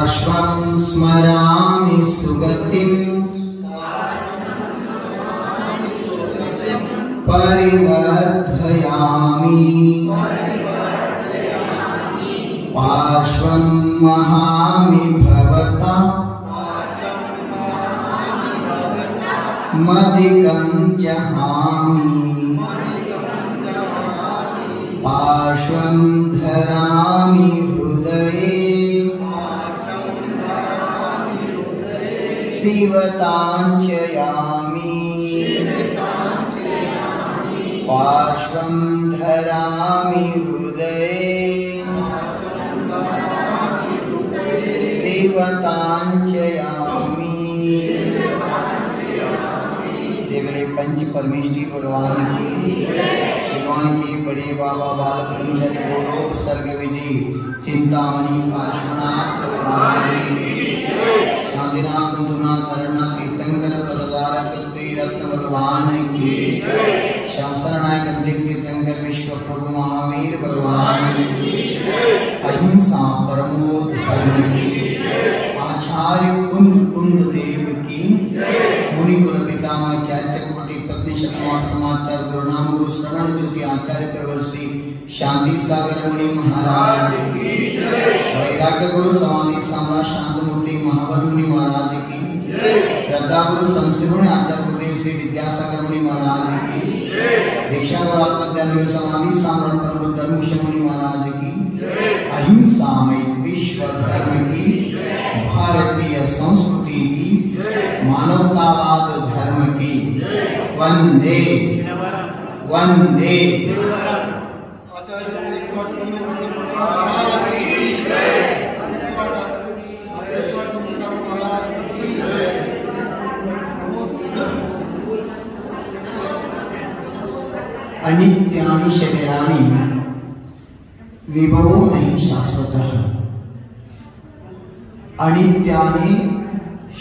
पार्श्वं स्मरामि सुगतिं परिवर्धयामि पार्श्वं वहामि भवता मदिकं जहामि पार्श्वं धरामि हृदये शिवताञ्चयामि पार्श्वं धरामि हृदये शिवताञ्चयामि। देवरे पंच परमेष्टि भगवान की शिवान की बड़े बाबा बालक गोरोप सर्ग विजय चिंतामणि पार्श्वनाथ भगवान की शांतिनाथ कुंदनाथ तरणाथ तीर्थंकर पदधारक त्रिरत्न भगवान की शासनायक तीर्थंकर विश्व प्रभु महावीर भगवान की अहिंसा परमो धर्म की आचार्य कुंद कुंद देव की मुनि कुल पितामह चक्रवर्ती पत्नी शतमाचार्य गुरुनाम गुरु श्रवण ज्योति आचार्य प्रवर्षी शांति सागर मुनि महाराज की वैराग्य गुरु समाधि सम्राट शांतमूर्ति महावर मुनि महाराज की श्रद्धा गुरु संशिवनी आचार्य गुरुदेव श्री विद्यासागर मुनि महाराज की दीक्षा गुरु आत्मज्ञान समाधि सम्राट परम धर्म मुनि महाराज की अहिंसा में विश्व धर्म की भारतीय संस्कृति की मानवतावाद धर्म की वंदे वंदे। अनित्यानि शरीराणि विभवो नहीं शाश्वतः। अनित्यानि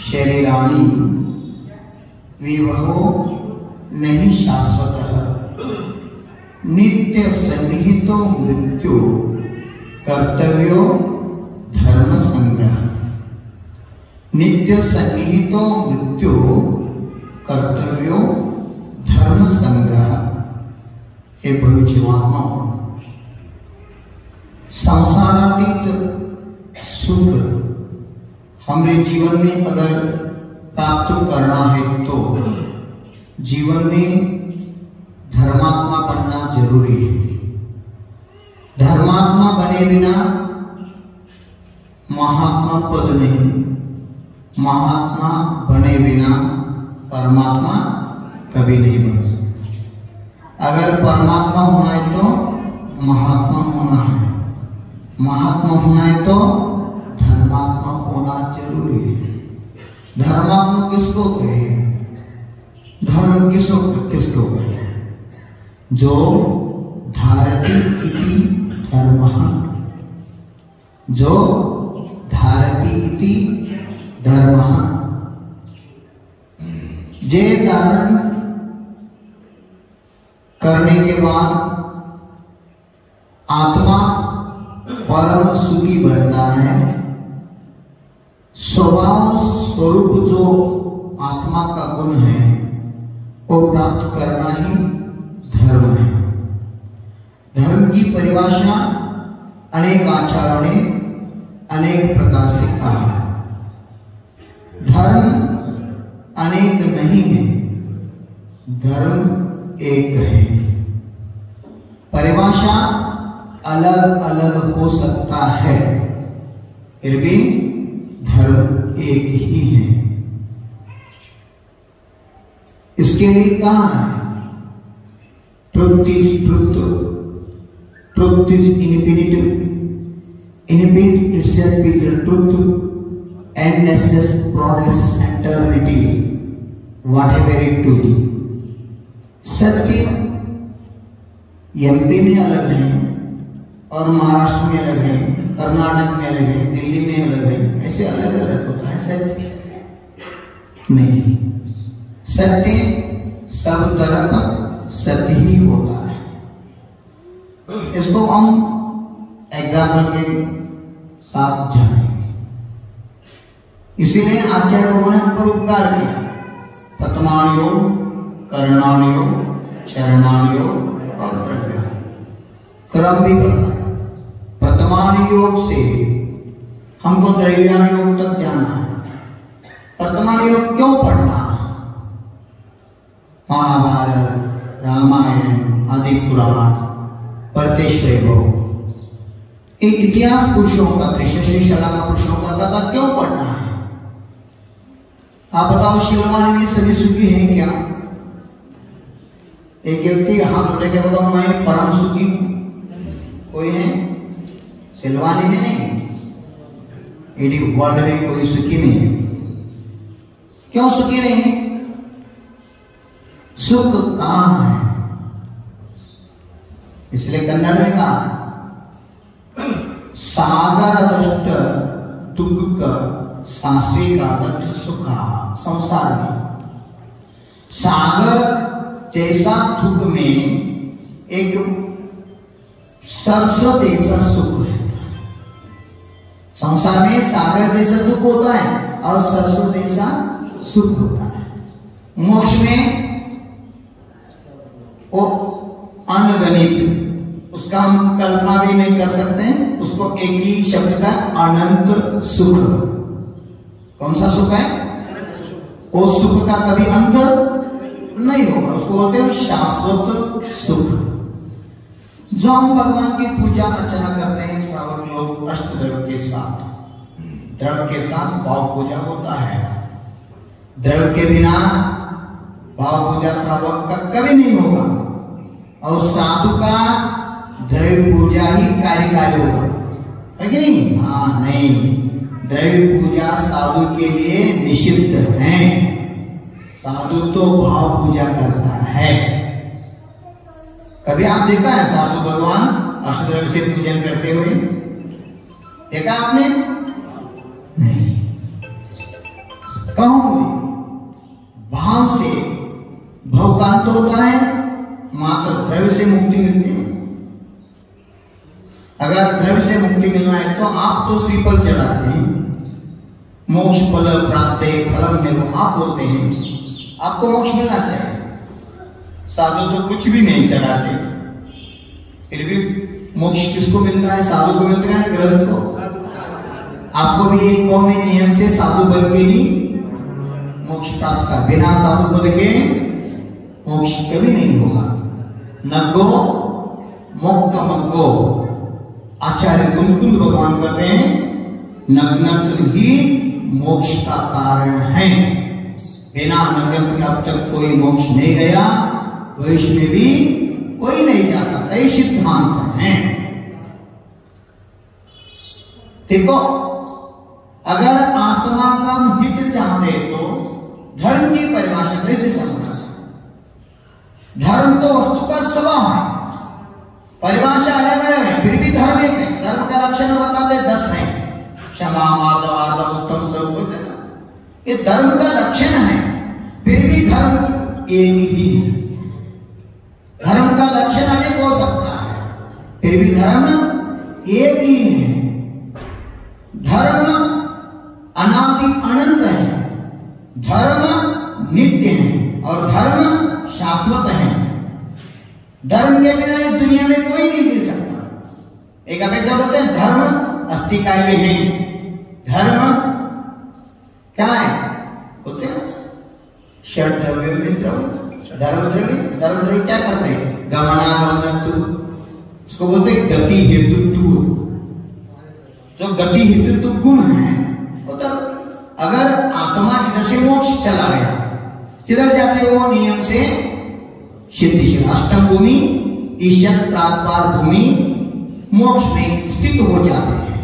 शरीराणि विभवो नहीं शाश्वतः। नित्य सन्निहितो मृत्यु कर्तव्यो धर्म संग्रह। नित्य सन्निहितो मृत्यु कर्तव्यो धर्म संग्रह। हे भविष्यवात्मा, संसारातीत सुख हमारे जीवन में अगर प्राप्त करना है तो जीवन में धर्मात्मा बनना जरूरी है। धर्मात्मा बने बिना महात्मा पद नहीं, महात्मा बने बिना परमात्मा कभी नहीं बन सकता। अगर परमात्मा होना है तो महात्मा होना है, महात्मा होना है तो धर्मात्मा होना जरूरी है। धर्मात्मा किसको कहे? धर्म किसको कहे? जो धारति इति धर्मः, जो धारति इति धर्मः। जे धारण करने के बाद आत्मा परम सुखी बनता है। स्वभाव स्वरूप जो आत्मा का गुण है वो प्राप्त करना ही धर्म है। धर्म की परिभाषा अनेक आचार्यों ने अनेक प्रकार से कहा है। धर्म अनेक नहीं है, धर्म एक है। परिभाषा अलग अलग हो सकता है, फिर भी धर्म एक ही है। इसके लिए कहा है truth is truth, truth is infinite, infinite itself is the truth, endlessness, broadness, eternity, whatever it to be। सत्य एमपी में अलग है और महाराष्ट्र में अलग है, कर्नाटक में अलग है, दिल्ली में अलग है, ऐसे अलग अलग होता है। सत्य नहीं, सत्य सब तरफ सत्य ही होता है। इसको हम एग्जाम्पल के साथ जानेंगे। इसीलिए आचार्य लोगों ने हम पर उपकार किया। प्रथमान योग, करणान योग, चरणान योग और प्रज्ञान क्रम भी करना है। प्रथमान योग से हमको त्रैव्यान योग तक जाना है। प्रथमान योग क्यों पढ़ना? महाभारत, रामायण आदि पुराण परतेश्वरी हो, इतिहास पुरुषों का, त्रिशशी शला का पुरुषों का कथा क्यों पढ़ना है? आप बताओ, शिलवानी में सभी सुखी हैं क्या? एक व्यक्ति हाथ उठे के बताओ मैं परम सुखी हूं, कोई है? सिलवानी में नहीं, इडी वर्ल्ड में कोई सुखी नहीं है। क्यों सुखी नहीं? सुख कहां है? इसलिए कन्नड़ में कहा सागर दष्ट दुख सासवे का सुखा। संसार में सागर जैसा दुख में एक सरस्वत जैसा सुख है। संसार में सागर जैसा दुख होता है और सरस्वत जैसा सुख होता है। मोक्ष में वो अनगणित, उसका हम कल्पना भी नहीं कर सकते हैं। उसको एक ही शब्द का अनंत सुख। कौन सा सुख है? वो सुख का कभी अंत नहीं होगा, उसको बोलते हैं शाश्वत सुख। जो हम भगवान की पूजा अर्चना करते हैं श्रावक लोग अष्ट द्रव्य के साथ, द्रव्य के साथ भाव पूजा होता है। द्रव्य के बिना भाव पूजा श्रावक का कभी नहीं होगा, और साधु का द्रव्य पूजा ही कार्यकारी होगा, है कि नहीं? हाँ नहीं, द्रव्य पूजा साधु के लिए निषिद्ध है। साधु तो भाव पूजा करता है। कभी आप देखा है साधु भगवान अष्टद्रव्य से पूजन करते हुए? देखा आपने? नहीं। कहो भाव से भवकांत होता है, मात्र द्रव्य से मुक्ति मिलती है। अगर द्रव्य से मुक्ति मिलना है तो आप तो श्रीफल चढ़ाते हैं, मोक्ष फल प्राप्त फलम मिलो आप बोलते हैं, आपको मोक्ष मिलना चाहिए। साधु तो कुछ भी नहीं चढ़ाते, फिर भी मोक्ष किसको मिलता है? साधु को मिलता है, गृहस्थ को। आपको भी एक कौमी नियम से साधु बन के ही मोक्ष प्राप्त कर, बिना साधु पद के मोक्ष कभी नहीं होगा। नगो मुक्त मग्गो, आचार्य कुंकुल भगवान कहते हैं नग्नत्व ही मोक्ष का कारण है। बिना नग्नत्व के अब तक कोई मोक्ष नहीं गया, भविष्य में भी कोई नहीं जा सकता। ये सिद्धांत है। देखो, अगर आत्मा का हित चाहते तो धर्म की परिभाषा कैसे समझना? धर्म तो वस्तु का स्वभाव है, परिभाषा अलग अलग है, फिर भी धर्म एक है। धर्म का लक्षण बताते 10 है, क्षमा मार्दव आर्दव उत्तम स्वरूप। ये धर्म का लक्षण है, फिर भी धर्म एक ही है। धर्म का लक्षण अनेक हो सकता है, फिर भी धर्म एक ही है। धर्म अनादि अनंत है, धर्म नित्य है और धर्म शाश्वत है। धर्म के बिना इस दुनिया में कोई नहीं जी सकता। एक अपेक्षा बोलते हैं धर्म अस्थि काय में है। धर्म क्या है? बोलते हैं षड द्रव्य में द्रव्य, धर्म द्रव्य। धर्म द्रव्य क्या करते हैं? गमनागमन, उसको बोलते हैं गति हेतुत्व। जो गति हेतुत्व गुण है, तो अगर आत्मा इधर से मोक्ष चला गया, किधर जाते वो नियम से सिद्धिशील अष्टम भूमि ईशत प्रातपार भूमि मोक्ष में स्थित हो जाते हैं।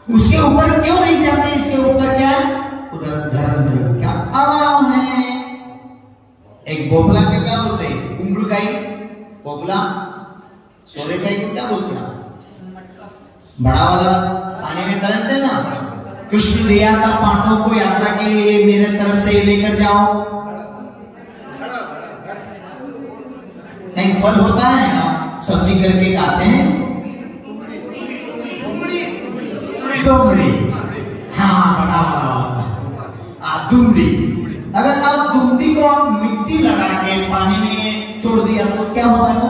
उसके ऊपर क्यों नहीं जाते? इसके ऊपर क्या? उधर धर्म द्रव्य का अभाव है। एक बोपला के क्या बोलते हैं? कुंबड़काई बोपला। सोरेकाई को क्या बोलते हैं? बड़ा वाला पानी में तैरते ना। कृष्ण दिया था पांडवों को यात्रा के लिए, मेरे तरफ से लेकर जाओ। नहीं, फल होता है, आप सब्जी करके खाते हैं। दोमड़ी, हाँ हाँ, बड़ा वाला होता है दुमड़ी। अगर आप दुमड़ी को मिट्टी लगा के पानी में छोड़ दिया तो क्या होता है? वो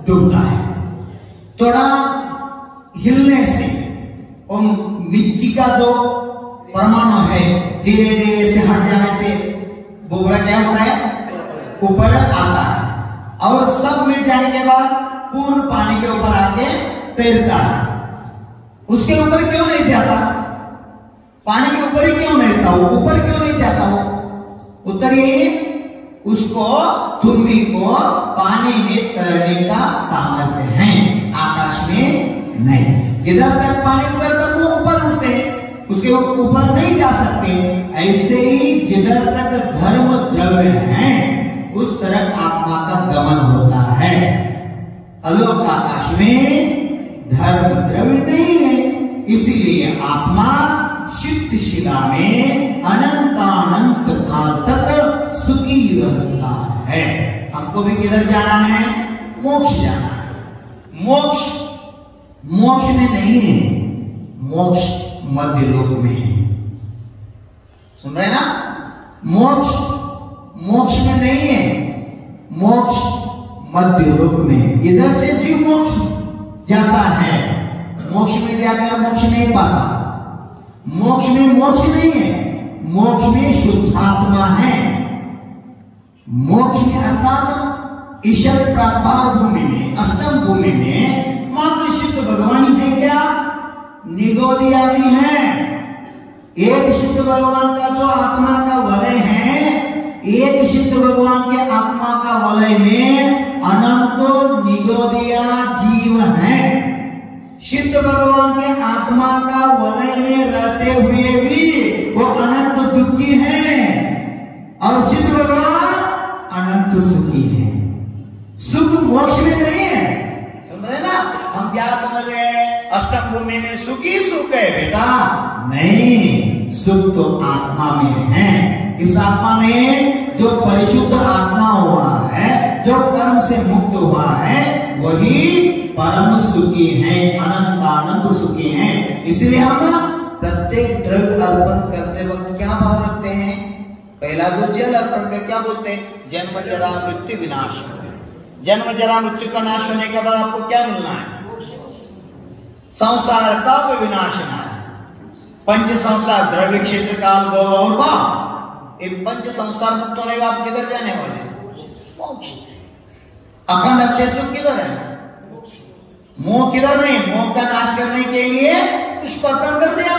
डूबता है। थोड़ा हिलने से और मिट्टी का जो परमाणु है धीरे धीरे से हट जाने से बुबला क्या होता है? ऊपर आता है। और सब मिट जाने के बाद पूर्ण पानी के ऊपर आके तैरता है। उसके ऊपर क्यों नहीं जाता? पानी के ऊपर ही क्यों नहीं था? वो ऊपर क्यों नहीं जाता? वो उतरिए, उसको दुमड़ी को पानी में तैरने का सामर्थ्य है, आकाश में नहीं। जिधर तक पानी उधर तक वो ऊपर उठते हैं, उसके ऊपर नहीं जा सकते। ऐसे ही जिधर तक धर्म द्रव्य है उस तरह आत्मा का गमन होता है। अलोक आकाश में धर्म द्रव्य नहीं है, इसीलिए आत्मा शुद्ध शिला में अनंतानंत काल तक सुखी रहता है। हमको भी किधर जाना है? मोक्ष जाना है। मोक्ष मोक्ष में नहीं है, मोक्ष मध्य लोक में है। सुन रहे ना? मोक्ष मोक्ष में नहीं है, मोक्ष मध्य लोक में। इधर से जीव मोक्ष जाता है, मोक्ष में जाकर मोक्ष नहीं पाता। मोक्ष में मोक्ष नहीं है, मोक्ष में शुद्धात्मा है। मोक्ष में अर्थात ईश्वर प्रापार भूमि में, अष्टम भूमि में मात्र शुद्ध भगवान ही है। क्या निगोदिया भी है? एक शुद्ध भगवान का जो आत्मा का वलय है, एक शुद्ध भगवान के आत्मा का वलय में अनंतो निगोदिया जीव है। शुद्ध भगवान के आत्मा का वलय में रहते हुए भी वो अनंत दुखी है और शुद्ध भगवान अनंत सुखी है। सुख मोक्ष में नहीं है। सुन रहे ना? हम क्या समझ रहे हैं? अष्टम भूमि में सुखी सुख है बेटा? नहीं, सुख तो आत्मा में है। इस आत्मा में जो परिशुद्ध आत्मा हुआ है, जो कर्म से मुक्त हुआ है, वही परम सुखी है, अनंत आनंद सुखी है। इसलिए हम प्रत्येक द्रव्य अर्पण करते वक्त क्या भाव रखते हैं? पहला तो जल अर्पण कर क्या बोलते हैं? जन्म जरा मृत्यु विनाश। जन्म जरा मृत्यु का नाश होने के बाद आपको क्या मिलना है? संसार का विनाशना है। पंच संसार द्रव्य क्षेत्र काल भव और भाव, ये पंच संसार मुक्त होने का आप किधर जाने वाले? मोक्ष। अखंड अक्षय सुख किधर है? मोह किधर नहीं? मोह का नाश करने के लिए पुष्प अर्पण कर दिया।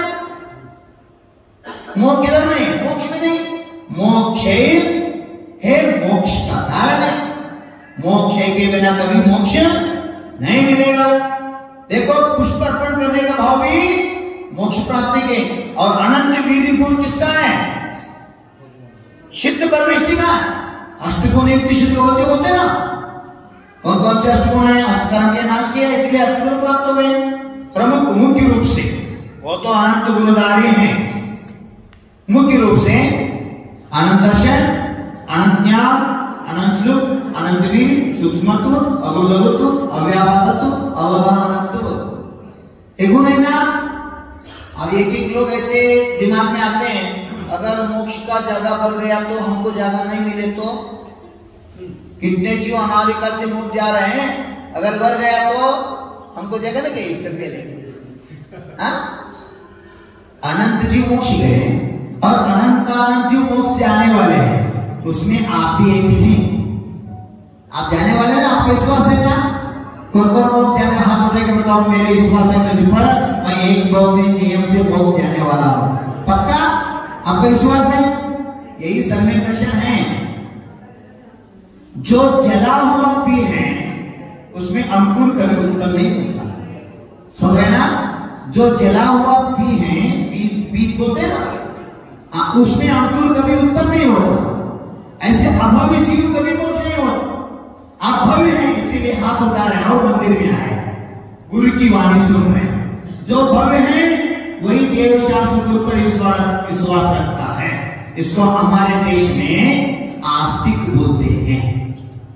मोह किधर नहीं? मोक्ष में नहीं। मोक्ष है मोक्ष का कारण है। मोक्ष के बिना कभी मोक्ष नहीं मिलेगा। देखो, पुष्प अर्पण करने का भाव भी मोक्ष प्राप्ति के। और अनंत वीर्य गुण किसका है? सिद्ध परमेष्टि का है। अष्टगुण युक्त सिद्ध होते बोलते ना। कौन कौन से अष्टगुण है? अष्टकर्म के नाश किया, इसलिए अष्टगुण प्राप्त हो गए। प्रमुख मुख्य रूप से वो तो अनंत गुणधारी हैं। मुख्य रूप से अनंत दर्शन, अनंत ज्ञान, अनंत सुख, अनंत वीर, सूक्ष्मत्व, अगुलत्व, अव्यापादत्व, अवगाहनत्व, ये गुण है ना। अब एक एक लोग ऐसे दिमाग में आते हैं, अगर मोक्ष का जगह बढ़ गया तो हमको जगह नहीं मिले तो? कितने जीव अनादिकाल से मुक्त जा रहे हैं, अगर बढ़ गया तो हमको जगह नहीं गई करके लेंगे। अनंत जीव मोक्ष गए और अनंत अनंत जीव मोक्ष जाने वाले हैं, उसमें आप भी एक हैं। आप जाने वाले ना? आपका विश्वास है क्या? कौन कौन मोक्ष जाने? हाथ उठा के बताओ, मेरे विश्वास है मुझ पर, मैं एक भाव में नियम से मोक्ष जाने वाला हूं। पक्का? आपका विश्वास है? यही सम्यक दर्शन है। जो जला हुआ भी है उसमें अंकुर कभी उत्पन्न नहीं होता। सुन रहे ना? जो जला हुआ भी है, बीज बोलते ना, उसमें अंकुर कभी उत्पन्न नहीं होता। ऐसे अभव्य जीव कभी मोक्ष नहीं होता। आप भव्य हैं इसीलिए हाथ उठा रहे हैं और मंदिर में आए, गुरु की वाणी सुन रहे हैं। जो भव्य है वही देव शास्त्र के ऊपर विश्वास रखता है। इसको हमारे देश में आस्तिक बोलते हैं।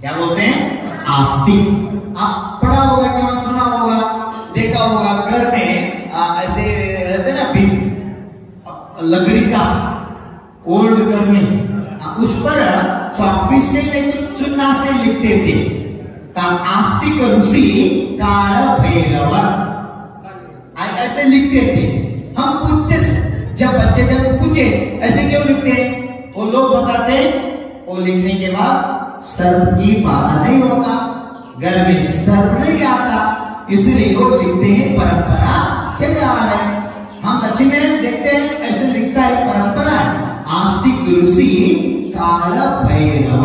क्या बोलते हैं? आस्तिक। आप पढ़ा होगा कि सुना होगा, देखा होगा, घर में ऐसे रहते ना, भी ओल्ड करनी, उस पर चौपी से नहीं तो चुन्ना से लिखते थे का आस्तिक ऋषि काल भैरव, ऐसे लिखते थे। हम पूछते जब बच्चे जब पूछे ऐसे क्यों लिखते हैं, वो लोग बताते वो लिखने के बाद सर्प की बाधा नहीं होता, घर में सर्प नहीं आता, इसलिए वो लिखते हैं, परंपरा चले आ रहे हैं। हम दक्षिण में देखते हैं ऐसे लिखता है, परंपरा है। आस्तिक ऋषि काल भैरव,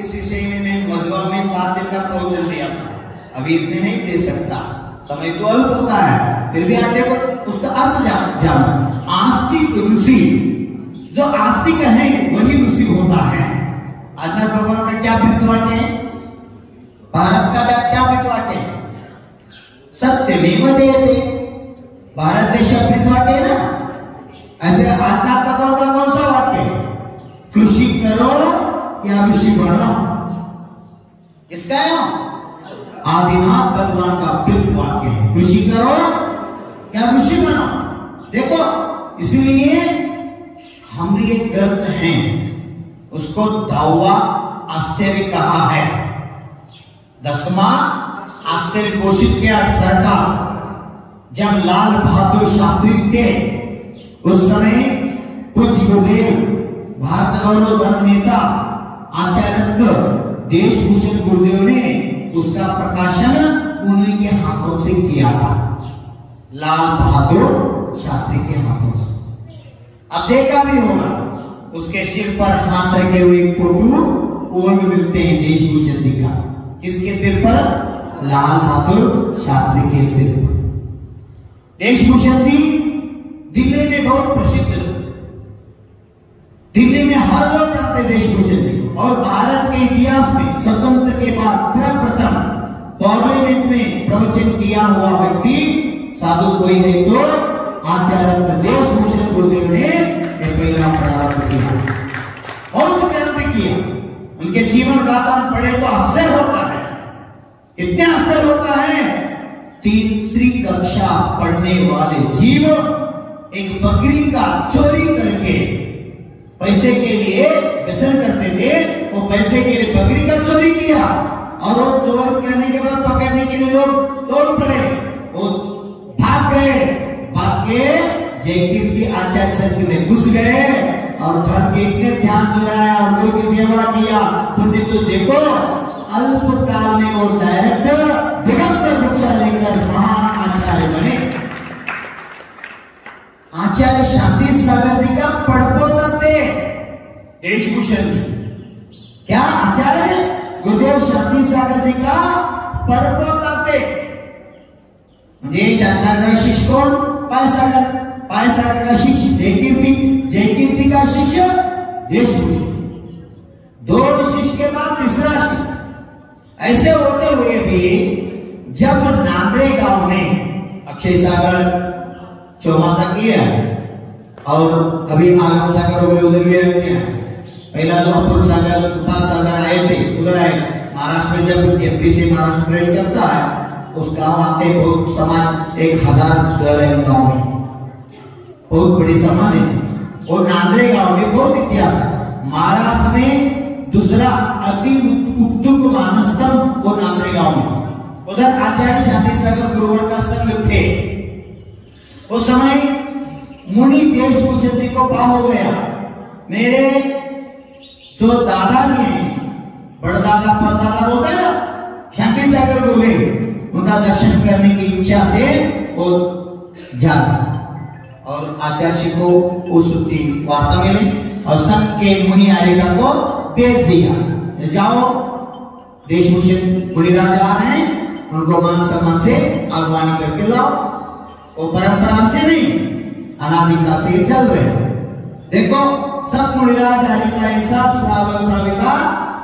इस विषय में मैं मजवा में 7 दिन का प्रवचन दिया था, अभी इतने नहीं दे सकता, समय तो अल्प होता है, फिर भी आप देखो उसका अर्थ जानो। आस्तिक ऋषि, जो आस्तिक है वही ऋषि होता है। आदिनाथ भगवान का क्या वृत्तवाक्य है, भारत का क्या वृत्तवाक्य है, सत्यमेव जयते, भारत देश वृत्तवाक्य है ना। ऐसे आदिनाथ भगवान का कौन सा वाक्य है, कृषि करो या ऋषि बनो, किसका है? आदिनाथ भगवान का वृत्तवाक्य है, कृषि करो या ऋषि बनो। देखो इसलिए हम ये ग्रंथ हैं, उसको 10वां आश्चर्य कहा है, 10वां आश्चर्य घोषित किया सरकार। जब लाल बहादुर शास्त्री थे उस समय पूज्य गुरुदेव भारत गौरव धर्म नेता आचार्य देशभूषण गुरुदेव ने उसका प्रकाशन उन्हीं के हाथों से किया था, लाल बहादुर शास्त्री के हाथों से। अब देखा भी होगा उसके सिर पर हाथ रखे हुए फोटो और भी मिलते हैं देशभूषण जी का, किसके सिर पर, लाल बहादुर शास्त्री के सिर पर। देशभूषण जी दिल्ली में बहुत प्रसिद्ध, दिल्ली में हर लोग जानते देशभूषण जी, और भारत के इतिहास में स्वतंत्र के बाद प्रथम पार्लियामेंट में प्रवचन किया हुआ व्यक्ति साधु कोई है तो आचार्य देशभूषण गुरुदेव ने पहला प्रारंभ किया, बहुत क्रांति किया। उनके जीवन गाथा पढ़े तो आश्चर्य होता है, इतना आश्चर्य होता है। तीसरी कक्षा पढ़ने वाले जीव एक बकरी का चोरी करके पैसे के लिए व्यसन करते थे, वो पैसे के लिए बकरी का चोरी किया, और वो चोर करने के बाद पकड़ने के लिए लोग दौड़ पड़े, वो भाग गए, भाग के जयकीर्ति आचार्य सर्कल में घुस गए और धर्म के इतने ध्यान जुड़ाया और कोई की सेवा किया, पुण्य तो देखो अल्पकाल में वो डायरेक्ट दिगंबर दीक्षा लेकर महान आचार्य बने। आचार्य शांति सागर जी का पड़पोता थे देशभूषण जी, क्या आचार्य गुरुदेव शांति सागर जी का पड़पोता थे। आचार्य का शिष्य कौन, पायसागर, पायसागर का शिष्य जयकीर्ति, जयकीर्ति का शिष्य देशभूषण, 2 शिष्य के बाद तीसरा शिष्य। ऐसे होते हुए भी जब नांद्रे गांव में अक्षय सागर चौमासा किया और अभी आलम सागर वगैरह उधर भी रहते हैं, पहला जो अपूर्व सागर सुभाष सागर आए थे उधर आए, महाराष्ट्र में जब एमपी से महाराष्ट्र प्रवेश करता है उस गांव आते बहुत समाज 1000 घर है गांव में, बहुत बड़ी समाज है। और नांद्रे गांव में बहुत इतिहास है, महाराष्ट्र में दूसरा अति उत्तुंग मानस्तम वो नांद्रे गांव में, उधर आचार्य शांति सागर गुरुवर का संघ थे। उस समय मुनि देशभूषण जी को भाव हो गया, मेरे जो दादाजी हैं, बड़दादा परदादा बोलते हैं ना, शांति सागर गुरुदेव, उनका दर्शन करने की इच्छा से वो जाते, और आचार्य जी को उस वार्ता मिली और संघ के मुनि आर्यका को भेज दिया, जाओ देशभूषण मुनिराज आ रहे हैं, उनको मान सम्मान से आगवानी करके लाओ। वो परंपरा से नहीं, अनादिकाल से चल रहे हैं। देखो सब मुनिराज आर्यका एक साथ श्रावक श्राविका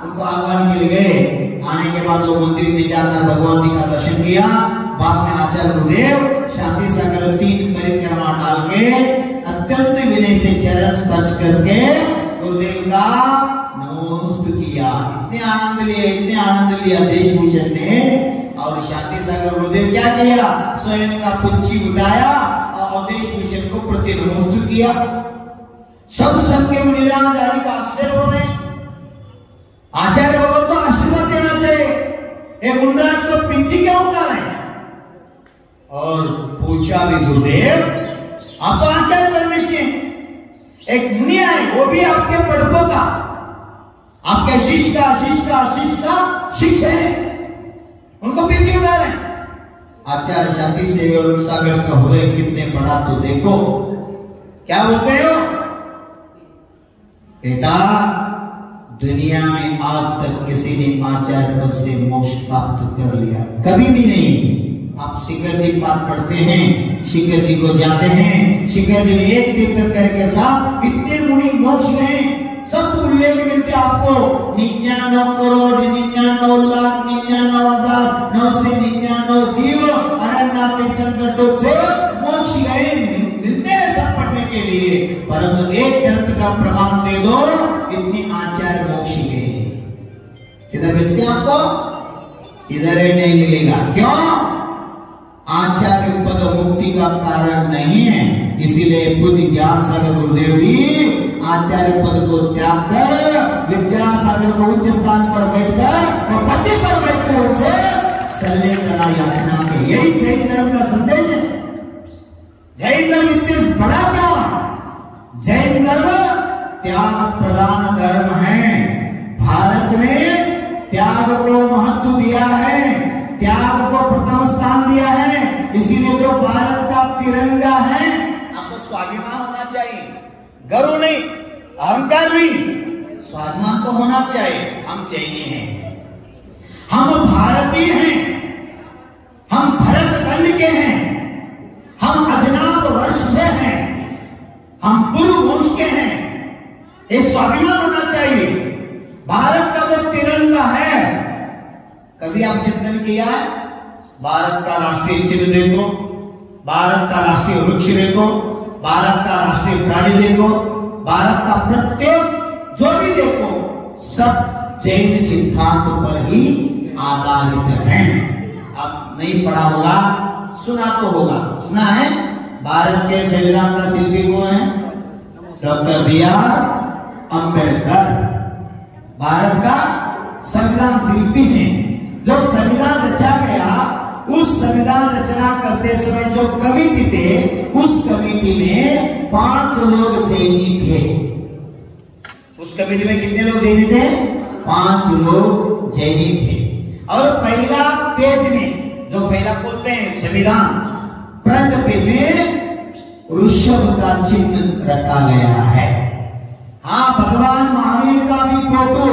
उनको आगवानी के लिए गए। आने के बाद वो मंदिर में जाकर भगवान जी का दर्शन किया, बाद में आचार्य गुरुदेव शांति सागर 3 परिक्रमा डाल के अत्यंत विनय से चरण स्पर्श करके गुरुदेव का नमोस्तु किया। इतने आनंद लिया देशभूषण ने, और शांति सागर गुरुदेव क्या किया, स्वयं का पुच्छी उठाया और देशभूषण को प्रति नमोस्तु किया। सब संघ के मुनिराज हरि का आश्चर्य हो रहे हैं। आचार्य भगवत को आशीर्वाद देना चाहिए, ये मुनिराज को पीछे क्यों उतारे? और पूछा भी गुरुदेव आप तो आचार्य परमेष्ठी, एक मुनि आए वो भी आपके पढ़पो का, आपके शिष्य का शिष्य है, उनको पीछे उठा रहे। आचार्य शांति से सागर का हृदय कितने बड़ा तो देखो, क्या बोलते हो बेटा? दुनिया में आज तक किसी ने आचार्य पद से मोक्ष प्राप्त कर लिया? कभी भी नहीं। आप शिखर जी पाठ पढ़ते हैं, शिखर जी को जाते हैं, शिखर जी में एक तीर्थंकर के साथ इतने मुनि मोक्ष में सब उल्लेख मिलते आपको। 99 करोड़ 99 लाख 99,999 जीव अरण्यनाथ तीर्थंकर से मोक्ष गए, मिलते हैं सब पढ़ने के लिए। परंतु एक ग्रंथ का प्रमाण दे दो, इतनी आचार्य मोक्ष गए। किधर मिलते हैं आपको? इधर ही नहीं मिलेगा। क्यों? आचार्य पद मुक्ति का कारण नहीं है। इसीलिए पूज्य ज्ञान सागर गुरुदेव भी आचार्य पद को त्याग कर विद्यासागर को उच्च स्थान पर बैठकर और पट्टी पर बैठकर उसे शल्य करना याचना के, यही जैन धर्म का संदेश है। जैन धर्म इतने बड़ा क्या? जैन धर्म त्याग प्रधान धर्म है। भारत में त्याग को महत्व दिया है, त्याग को प्रथम स्थान दिया है। इसीलिए जो भारत का तिरंगा है, आपको स्वाभिमान होना चाहिए, गर्व नहीं, अहंकार नहीं, स्वाभिमान तो होना चाहिए। हम जैनी हैं, हम भारतीय हैं, हम भरतखंड के हैं, हम अजनाब वर्ष से हैं, हम पूर्व वंश के हैं। ये स्वाभिमान होना चाहिए। भारत का जो तिरंगा है, कभी आप चिंतन किया है? भारत का राष्ट्रीय चिन्ह देखो, भारत का राष्ट्रीय वृक्ष देखो, भारत का राष्ट्रीय प्राणी देखो, भारत का प्रत्येक जो भी देखो, सब जैन सिद्धांत पर ही आधारित है। अब नहीं पढ़ा होगा, सुना तो होगा, सुना है? भारत के संविधान का शिल्पी कौन है? Doctor B.R. अम्बेडकर भारत का संविधान शिल्पी है। जो संविधान रचा गया, उस संविधान रचना करते समय जो कमेटी थे, उस कमेटी में 5 लोग जैनी थे। उस कमेटी में कितने लोग जैनी थे? 5 लोग जैनी थे। और पहला पेज में, जो पहला बोलते हैं संविधान, फ्रंट पेज में वृषभ का चिन्ह रखा गया है। हाँ, भगवान महावीर का भी फोटो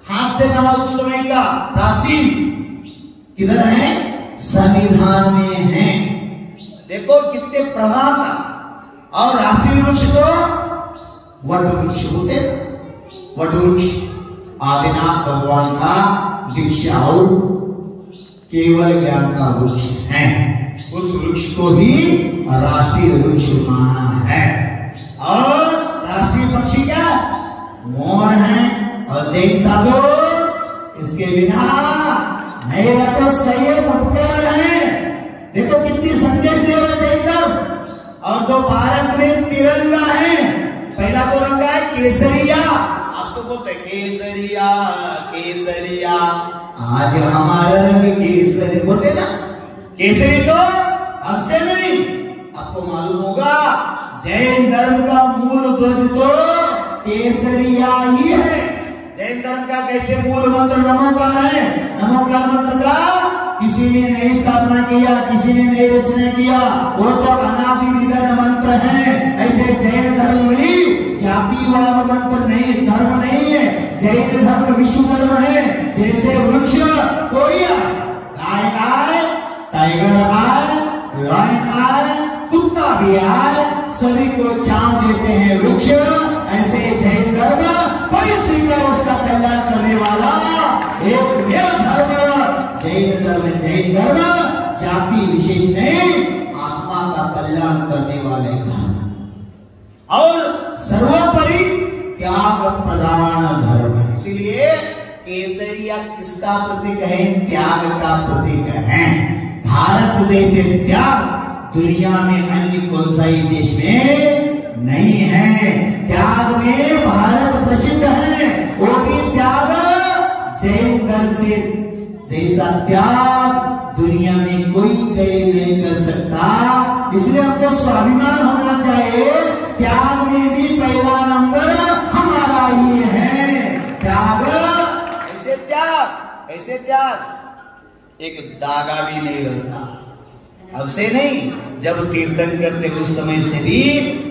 हाथ से बना उस समय का प्राचीन किधर है? संविधान में है। देखो कितने प्रभाव का। और राष्ट्रीय वृक्ष तो वट वृक्ष होते, वट वृक्ष आदिनाथ भगवान का दीक्षा और केवल ज्ञान का वृक्ष है। उस वृक्ष को ही राष्ट्रीय वृक्ष माना है। और राष्ट्रीय पक्षी क्या? मोर है। और जैन साधु इसके बिना नहीं रहते, सही उपकरण है। देखो कितनी संदेश दे रहे जैन धर्म। और जो भारत में तिरंगा है, पहला तो रंगा है केसरिया। आप तो बोलते केसरिया केसरिया, आज हमारा रंग केसरी बोलते ना। केसरी तो हमसे नहीं, आपको मालूम होगा जैन धर्म का मूल ध्वज तो केसरिया ही है। जैन धर्म का कैसे मूल मंत्र नमोकार है? नमोकार मंत्र का किसी ने नहीं स्थापना किया, किसी ने नहीं रचना किया, वो तो अनादि निधन मंत्र है। ऐसे जैन धर्म में जातिवाद मंत्र नहीं, धर्म नहीं है। जैन धर्म विश्व धर्म है। जैसे वृक्ष कोई गाय आए, टाइगर आए, लायन आए, कुत्ता भी आए, सभी को छांव देते हैं वृक्ष। ऐसे जैन धर्म कोई श्रीकर उसका कल्याण करने वाला एक धर्म जैन धर्म। जैन धर्म जाति विशेष नहीं, आत्मा का कल्याण करने वाले धर्म और सर्वोपरि त्याग प्रधान धर्म है। इसीलिए केसरिया किसका प्रतीक है? त्याग का प्रतीक है। भारत जैसे त्याग दुनिया में अन्य कौन सा ही देश में नहीं है। त्याग में भारत प्रसिद्ध है, वो भी त्याग जैन धर्म से जैसा त्याग दुनिया में कोई नहीं कर सकता। इसलिए हमको स्वाभिमान होना चाहिए। त्याग में भी पहला नंबर हमारा ये है, त्याग। ऐसे त्याग एक दागा भी नहीं रहता। अब से नहीं, जब कीर्तन करते उस समय से भी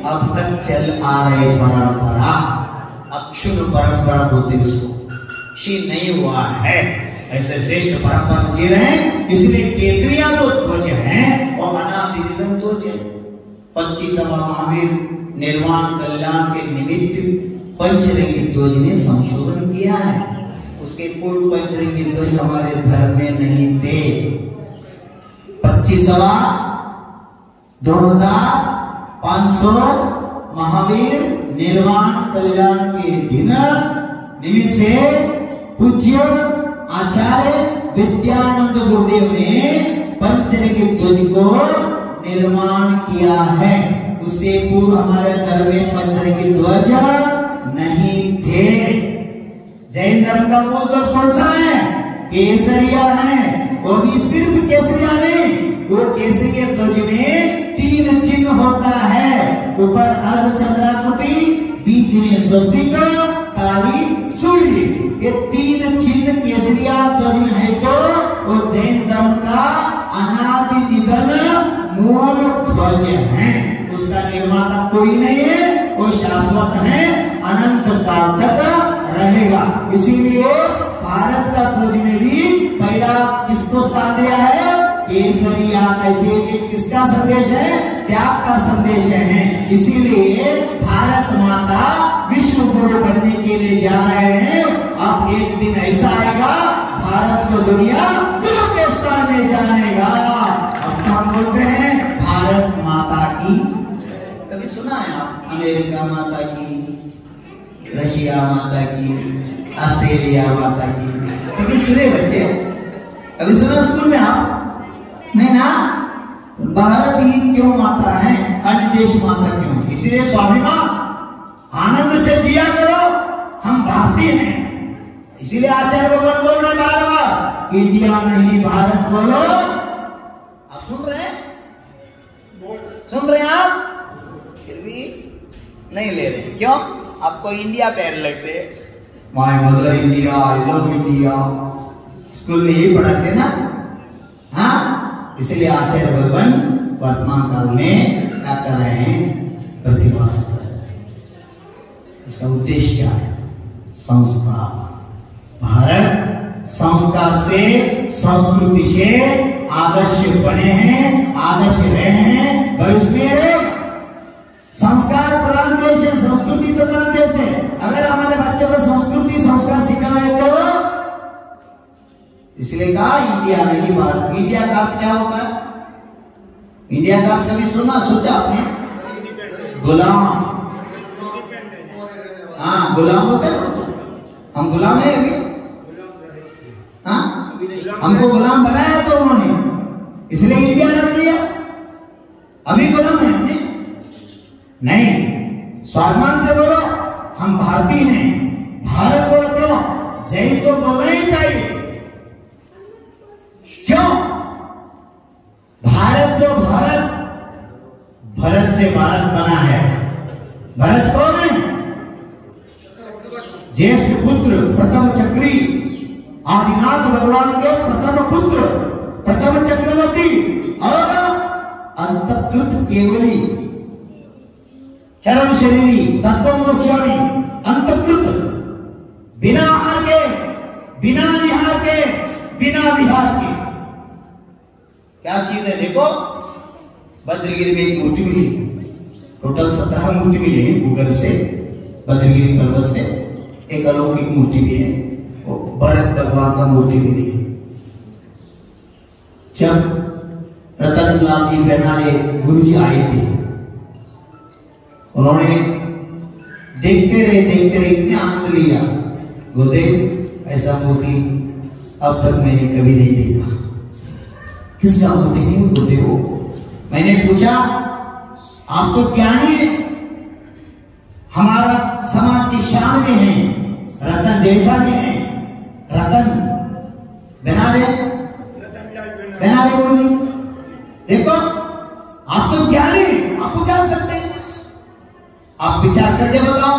अब तक चल आ रहे परंपरा, अक्षुण परंपरा बोलते इसको, क्षीण नहीं हुआ है। ऐसे श्रेष्ठ परंपरा जी रहे हैं। इसलिए केसरिया तो ध्वज है और अनादि निधन ध्वज है। 25वां महावीर निर्वाण कल्याण के निमित्त पंचरंगी ध्वज ने संशोधन किया है। उसके पूर्व पंचरंगी ध्वज हमारे धर्म में नहीं थे। 25वां 2500 महावीर निर्वाण कल्याण के दिन निमित्त से पूज्य आचार्य विद्यानंद गुरुदेव ने पंचरंगी ध्वज को निर्माण किया है। उससे पूर्व हमारे धर्म में पंचरंगी ध्वज नहीं थे। जैन धर्म का मूल ध्वज कौन सा है? केसरिया है। वो भी सिर्फ केसरिया नहीं, वो केसरिया ध्वज में 3 चिन्ह होता है। ऊपर अर्धचंद्राकृति, बीच में स्वस्तिक, काली सूर्य, ये 3 चिन्ह केसरिया ध्वज में है। तो वो जैन धर्म का अनादि निधन मूल ध्वज है। उसका निर्माता कोई नहीं है, वो शाश्वत है, अनंत काल तक रहेगा। इसीलिए भारत का ध्वज में भी पहला किसको स्थान दिया है? केसरिया। कैसे? एक किसका संदेश है? त्याग का संदेश है। इसीलिए भारत माता विश्व गुरु बनने के लिए जा रहे हैं। अब एक दिन ऐसा आएगा भारत को दुनिया गुरु के स्थान में जानेगा। अब हम बोलते हैं भारत माता की। कभी सुना है आप अमेरिका माता की, रशिया माता की, ऑस्ट्रेलिया माता की? कभी सुने बच्चे? कभी सुना स्कूल में आप? नहीं ना। भारत ही क्यों माता है, अन्य देश माता क्यों है? इसलिए स्वाभिमान आनंद से जिया करो, हम भारतीय हैं। इसीलिए आचार्य भगवान बोल रहे बार बार, इंडिया नहीं भारत बोलो। आप सुन रहे हैं? सुन रहे हैं आप? फिर भी नहीं ले रहे। क्यों? आपको इंडिया पैर लगते। My mother India, I love India, school में यही पढ़ाते ना। हाँ, इसलिए आचार्य भगवान वर्तमान काल में क्या कर रहे हैं? प्रतिभाषा कर रहे हैं। इसका उद्देश्य क्या है? संस्कार। भारत संस्कार से, संस्कृति से आदर्श बने हैं, आदर्श रहे हैं, भविष्य में संस्कार प्रधान देश है, संस्कृति प्रधान देश है। अगर हमारे बच्चों को संस्कृति संस्कार सिखाना है तो इसलिए कहा इंडिया नहीं भारत। इंडिया का अर्थ क्या होता है? इंडिया का अर्थ कभी सुना, सोचा आपने? गुलाम। हाँ, गुलाम होते ना। हम गुलाम है अभी। हाँ, हमको गुलाम बनाया तो उन्होंने, इसलिए इंडिया रख लिया। अभी गुलाम है हमने नहीं। स्वाभिमान से बोलो हम भारतीय हैं। भारत बोलो क्यों? जैन तो बोलना ही चाहिए। क्यों? भारत जो भारत, भरत से भारत बना है। भरत कौन है? ज्येष्ठ पुत्र, प्रथम चक्री, आदिनाथ भगवान के प्रथम पुत्र, प्रथम चक्रवर्ती और अंतकृत केवली, चरम शरीरी, तत्वमोक्षामी, अंतकृत, बिना आहार के, बिना निहार के, बिना विहार के। क्या चीज है? देखो, बद्रगिरी में एक मूर्ति मिली। टोटल 17 मूर्ति मिली है गूगल से, बद्रगिरी पर्वत से। एक अलौकिक मूर्ति भी है, वो भरत भगवान का मूर्ति मिली है। जब रतनलाल जी बेनाडे गुरु जी आए थे, उन्होंने देखते रहे इतने आनंद लिया। गुरुदेव ऐसा मूर्ति अब तक मैंने कभी नहीं देखा। किसका मूर्ति नहीं गुरुदेव? मैंने पूछा आप तो ज्ञानी है, हमारा समाज की शान में है, रतन जैसा में है, रतन बेनाडे गुरु जी। देखो आप तो ज्ञानी, आप तो जान सकते हैं, आप विचार करके बताओ।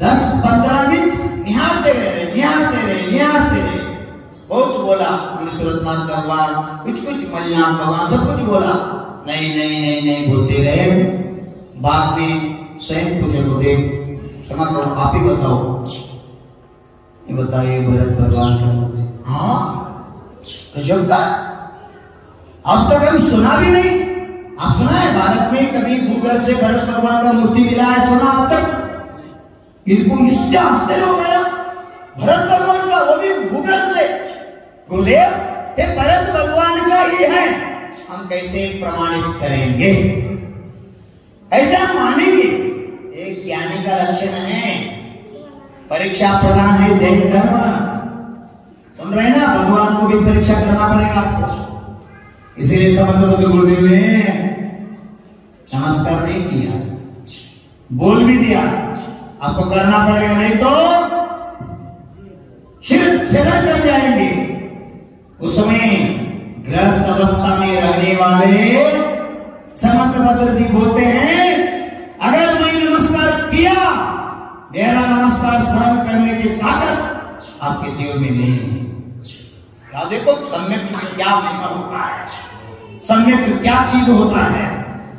10-15 मिनट निहारते रहे। बहुत बोला सूरतनाथ भगवान, कुछ मल्लिनाथ भगवान, सब कुछ बोला, नहीं बोलते रहे। बाद में स्वयं पूछे गुरुदेव क्षमा करो, आप ही बताओ, ये बताइए भरत भगवान का मूर्ति। हाँ गजब का, अब तक हम सुना भी नहीं। आप सुना है भारत में कभी गूगल से भरत भगवान का मूर्ति मिला है? सुना अब तक? इनको इससे आश्चर्य हो गया, भरत भगवान का, वो भी गूगल से। गुरुदेव ये भरत भगवान का ही है, हम कैसे प्रमाणित करेंगे, ऐसे हम मानेंगे? एक ज्ञानी का लक्षण है परीक्षा प्रदान है जैन धर्म। सुन रहे ना, भगवान को भी परीक्षा करना पड़ेगा आपको। इसीलिए समंत गुरुदेव ने नमस्कार नहीं किया, बोल भी दिया आपको करना पड़ेगा, नहीं तो शिरक कर जाएंगे। उस समय गृहस्थ अवस्था में रहने वाले समंत भद्र जी बोलते हैं, अगर मैं नमस्कार किया, मेरा नमस्कार सहन करने की ताकत आपके देव में नहीं है। क्या देखो सम्यक क्या महिमा होता है, सम्यक क्या चीज होता है।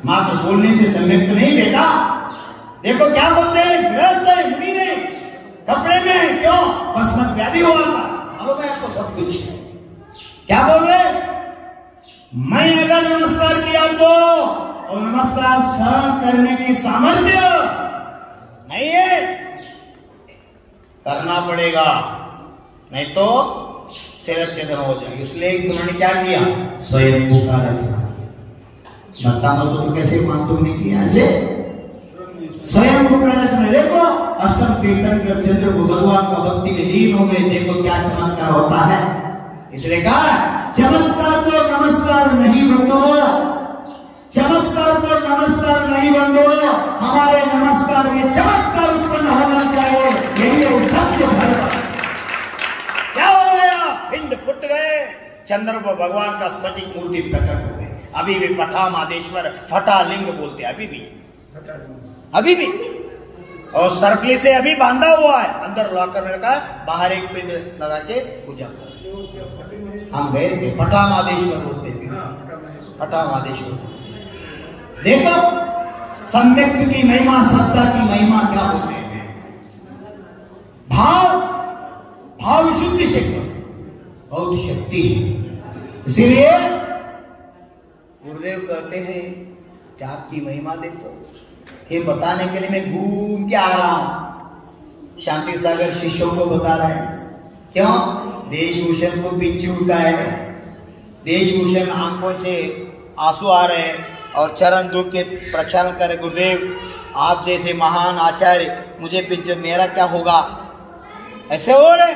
मात्र बोलने से सम्यक तो नहीं बेटा। देखो क्या बोलते हैं, गृहस्थ है, मुनि ने कपड़े में क्यों बसमत व्याधि हुआ था, मालूम है आपको सब कुछ। क्या बोल रहे, मैं अगर नमस्कार किया तो, और नमस्कार सहन करने की सामर्थ्य नहीं है, करना पड़ेगा, नहीं तो सिरच्छेदन हो जाए। इसलिए उन्होंने क्या किया, स्वयं का रचना किया। बता तो कैसे मान तुमने किया, ऐसे स्वयं का रचना। देखो अष्टम तीर्थंकर चंद्र भगवान का भक्ति में लीन हो गए, देखो क्या चमत्कार होता है। इसलिए कहा चमत्कार को नमस्कार नहीं बंदो, चमत्कार को नमस्कार नहीं बंदो, हमारे नमस्कार में चमत्कार उत्पन्न होना चाहिए, यही है सत्य धर्म। क्या हो गया, पिंड फुट गए, चंद्र भगवान का स्फटिक मूर्ति प्रकट हो गए। अभी भी पठा मादेश्वर फटा लिंग बोलते, अभी भी और सरपली से अभी बांधा हुआ है, अंदर लॉकर में रखा, बाहर एक पिंड लगा के पूजा कर। हम गए थे, पठा मादेश्वर बोलते थे, पठा मादेश्वर। देखो सम्यक्त की महिमा, सत्ता की महिमा क्या होते हैं। भाव विशुद्धि से बहुत शक्ति है। इसीलिए गुरुदेव कहते हैं त्याग की महिमा देखो। ये बताने के लिए मैं घूम के आ रहा हूं, शांति सागर शिष्यों को बता रहे हैं। क्यों, देशभूषण को पिच्ची उठा है, देशभूषण आंखों से आंसू आ रहे हैं और चरण दुख के प्रक्षालन करे, गुरुदेव आप जैसे महान आचार्य मुझे पिंच, मेरा क्या होगा, ऐसे हो रहे।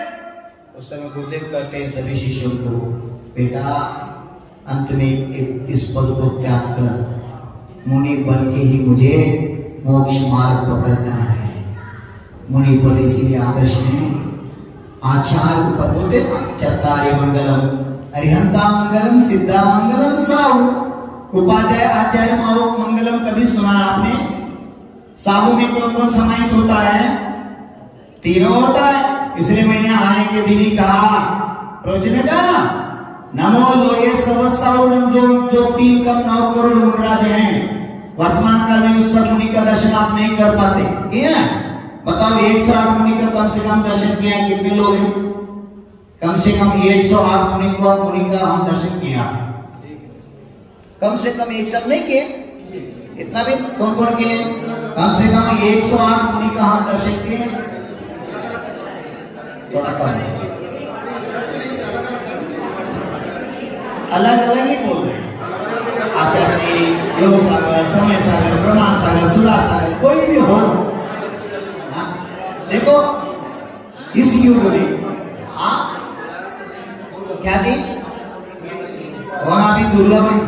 उस समय गुरुदेव कहते हैं सभी शिष्यों को, बेटा अंत में इस पद को त्याग कर मुनि बन के ही मुझे मोक्ष मार्ग पकड़ना है। मुनि पद इसीलिए आदर्श है। आचार्य पद बोलते चत्तारि मंगलम, अरिहंता मंगलम, सिद्धा मंगलम, साहु उपाध्याय आचार्य मंगलम कभी सुना आपने? साहु में कौन कौन समाहित होता है? तीनों होता है। इसलिए मैंने आने के दिन ही कहा, रोज में कहा ना, नमो लोये सर्वसाउनम, जो 3.9 करोड़ मुनिराज हैं वर्तमान काल में, उस सब मुनि का दर्शन आप नहीं कर पाते। किया बताओ, 108 मुनि का कम से कम दर्शन किया है, कितने लोग हैं? कम से कम 108 मुनि का हम दर्शन किया है। कम से कम एक सब नहीं किए, इतना भी कौन कौन किए? कम से कम 108 मुनि का हम दर्शन किए, थोड़ा कम, अलग अलग ही बोल रहे हैं। आचार्य योग सागर, समय सागर, प्रमाण सागर, सुधा सागर, कोई भी हो। देखो इस युग में क्या जी होना भी दुर्लभ है,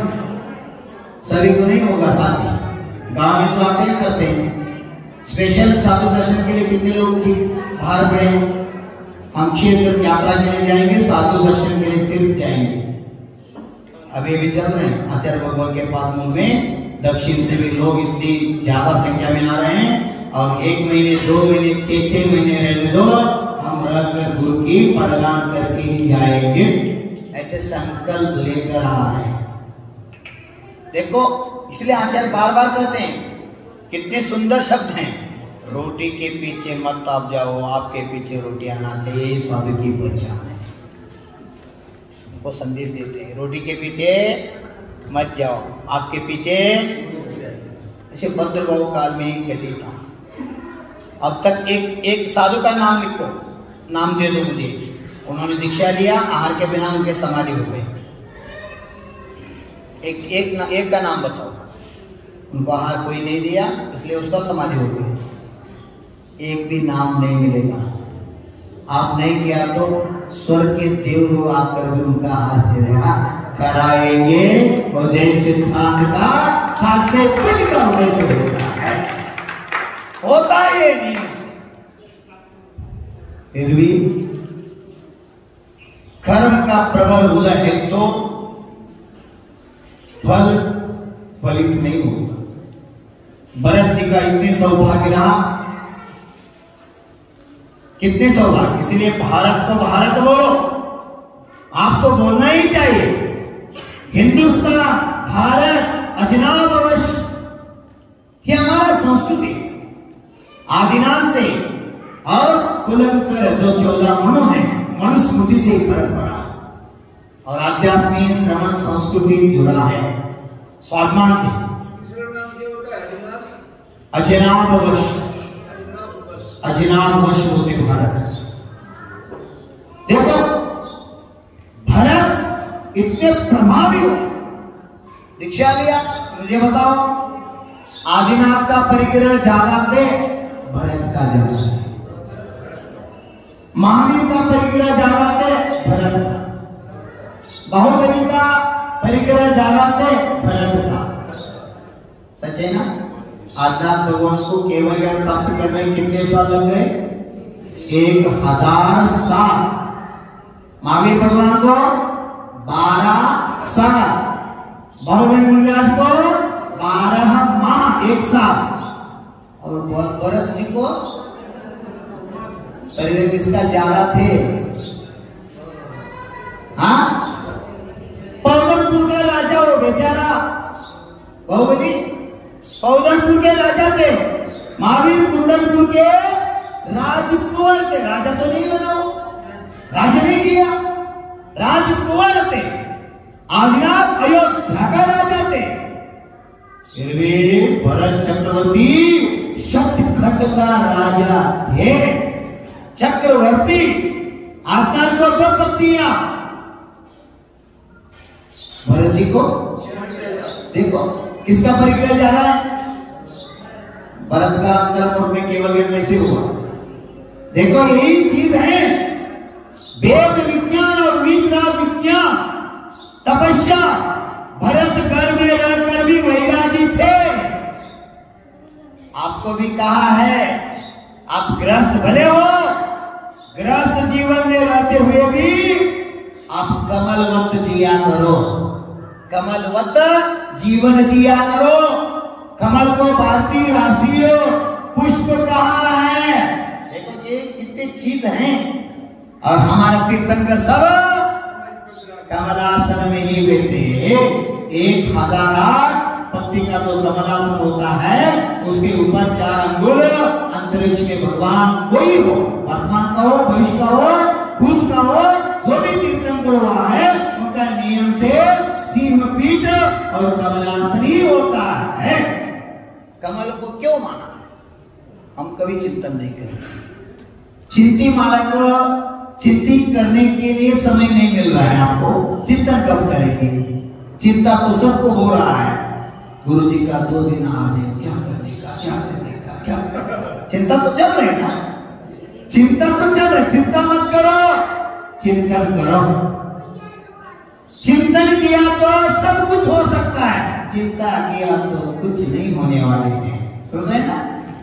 सभी को नहीं होगा साथी। गांव में तो आते ही करते हैं, स्पेशल साधु दर्शन के लिए कितने लोग बाहर पड़े हैं? हम क्षेत्र यात्रा के लिए जाएंगे, साधु दर्शन के लिए सिर्फ जाएंगे। अभी भी चल रहे हैं आचार्य भगवान के पादमूल में, दक्षिण से भी लोग इतनी ज्यादा संख्या में आ रहे हैं। और 1 महीने 2 महीने 6 महीने रहने दो, हम रहकर गुरु की पड़गान करके ही जाएंगे, ऐसे संकल्प लेकर आ रहे हैं। देखो, इसलिए आचार्य बार बार कहते हैं, कितने सुंदर शब्द हैं, रोटी के पीछे मत आप जाओ, आपके पीछे रोटी आना चाहिए, साधु की पहचान है। वो संदेश देते हैं, रोटी के पीछे मत जाओ, आपके पीछे। ऐसे भद्रभाव काल में ही घटी था। अब तक एक साधु का नाम लिखो, नाम दे दो मुझे। उन्होंने दीक्षा लिया, आहार के बिना उनके समाधि हो गए। एक का नाम बताओ। उनको आहार कोई नहीं दिया, इसलिए उसका समाधि हो गई। एक भी नाम नहीं मिलेगा। आप नहीं किया तो स्वर्ग के देव लोग आकर भी उनका आहार चलेगा कराएंगे। और जैन सिद्धांत का साथ से कुछ का होने से होता है नहीं। फिर भी कर्म का प्रबल उदय है तो फल फलित नहीं होगा। भरत जी का इतने सौभाग्य रहा, कितने सौभाग्य। इसलिए भारत को भारत बोलो, आपको बोलना ही चाहिए। हिंदुस्तान, भारत, अजनाब अवश्य, ये हमारा संस्कृति आदिनाथ से। और कुलंकर जो 14 मनु है, मनुस्मृति से परंपरा और आध्यात्मिक श्रवण संस्कृति जुड़ा है स्वाभिमान से। अजनाबवश, अजनाबवश होते भारत। देखो, भरत इतने प्रभावी हो, दीक्षा लिया। मुझे बताओ, आदिनाथ का परिग्रह ज्यादा थे, भरत का ज्यादा थे। महावीर का परिग्रह ज्यादा थे, भरत का। बाहुबली का परिग्रह ज्यादा थे, भरत का। सच है ना? आदिनाथ भगवान को केवल ज्ञान प्राप्त करने में कितने साल लग गए? 1000 साल। महावीर भगवान को 12 साल, बाहुबली मुनिराज को 12 माह 1 साल, और भरत जी को शरीर किसका ज्यादा थे? हाँ, पौधनपुर का राजा हो बेचारा बाहुबली, पौधनपुर के राजा थे। महावीर कुंडलपुर के राजकुंवर थे। राजा तो नहीं बना वो, राजा नहीं किया, राजकुंवर थे। आदिनाथ अयोध्या का राजा थे। फिर भी भरत चक्रवर्ती शतखंड का राजा थे। चक्रवर्ती, आदिनाथ को 2 पत्नियां, भरत जी को। देखो, किसका परिग्रह जा रहा है? भरत का अंतर्मुख में केवल ज्ञान में से हुआ। देखो, यही चीज है। वेद विज्ञान और वीतराग विज्ञान, तपस्या। भरत घर में रहकर भी वैरागी थे। आपको भी कहा है, आप गृहस्थ भले हो, गृहस्थ जीवन में रहते हुए भी आप कमलवत जिया करो, कमलवत जीवन जिया करो। कमल को भारतीय राष्ट्रीय पुष्प कहा है। देखो, ये कितने चीज हैं। और हमारे तीर्थंकर सब कमलासन में ही बैठते हैं। 1008 पत्ती का जो कमलासन होता है, उसके ऊपर 4 अंगुल अंतरिक्ष में भगवान कोई हो, वर्तमान का हो, भविष्य का हो, भूत का हो, जो भी तीर्थंकर हुआ है, उनका नियम से सिंह पीठ और कमलासनी होता है। कमल को क्यों माना है? हम कभी चिंतन नहीं करेंगे। चिंती माला को चिंतित करने के लिए समय नहीं मिल रहा है आपको। चिंतन कब करेंगे? चिंता तो सबको हो रहा है। गुरु जी का 2 दिन आ रहे, क्या करने का, क्या करने का, क्या चिंता तो चल रही है ना, चिंता तो चल रही। चिंता मत करो, चिंतन करो। चिंतन किया तो सब कुछ हो सकता है, चिंता किया तो कुछ नहीं होने वाले हैं। सुन रहे ना?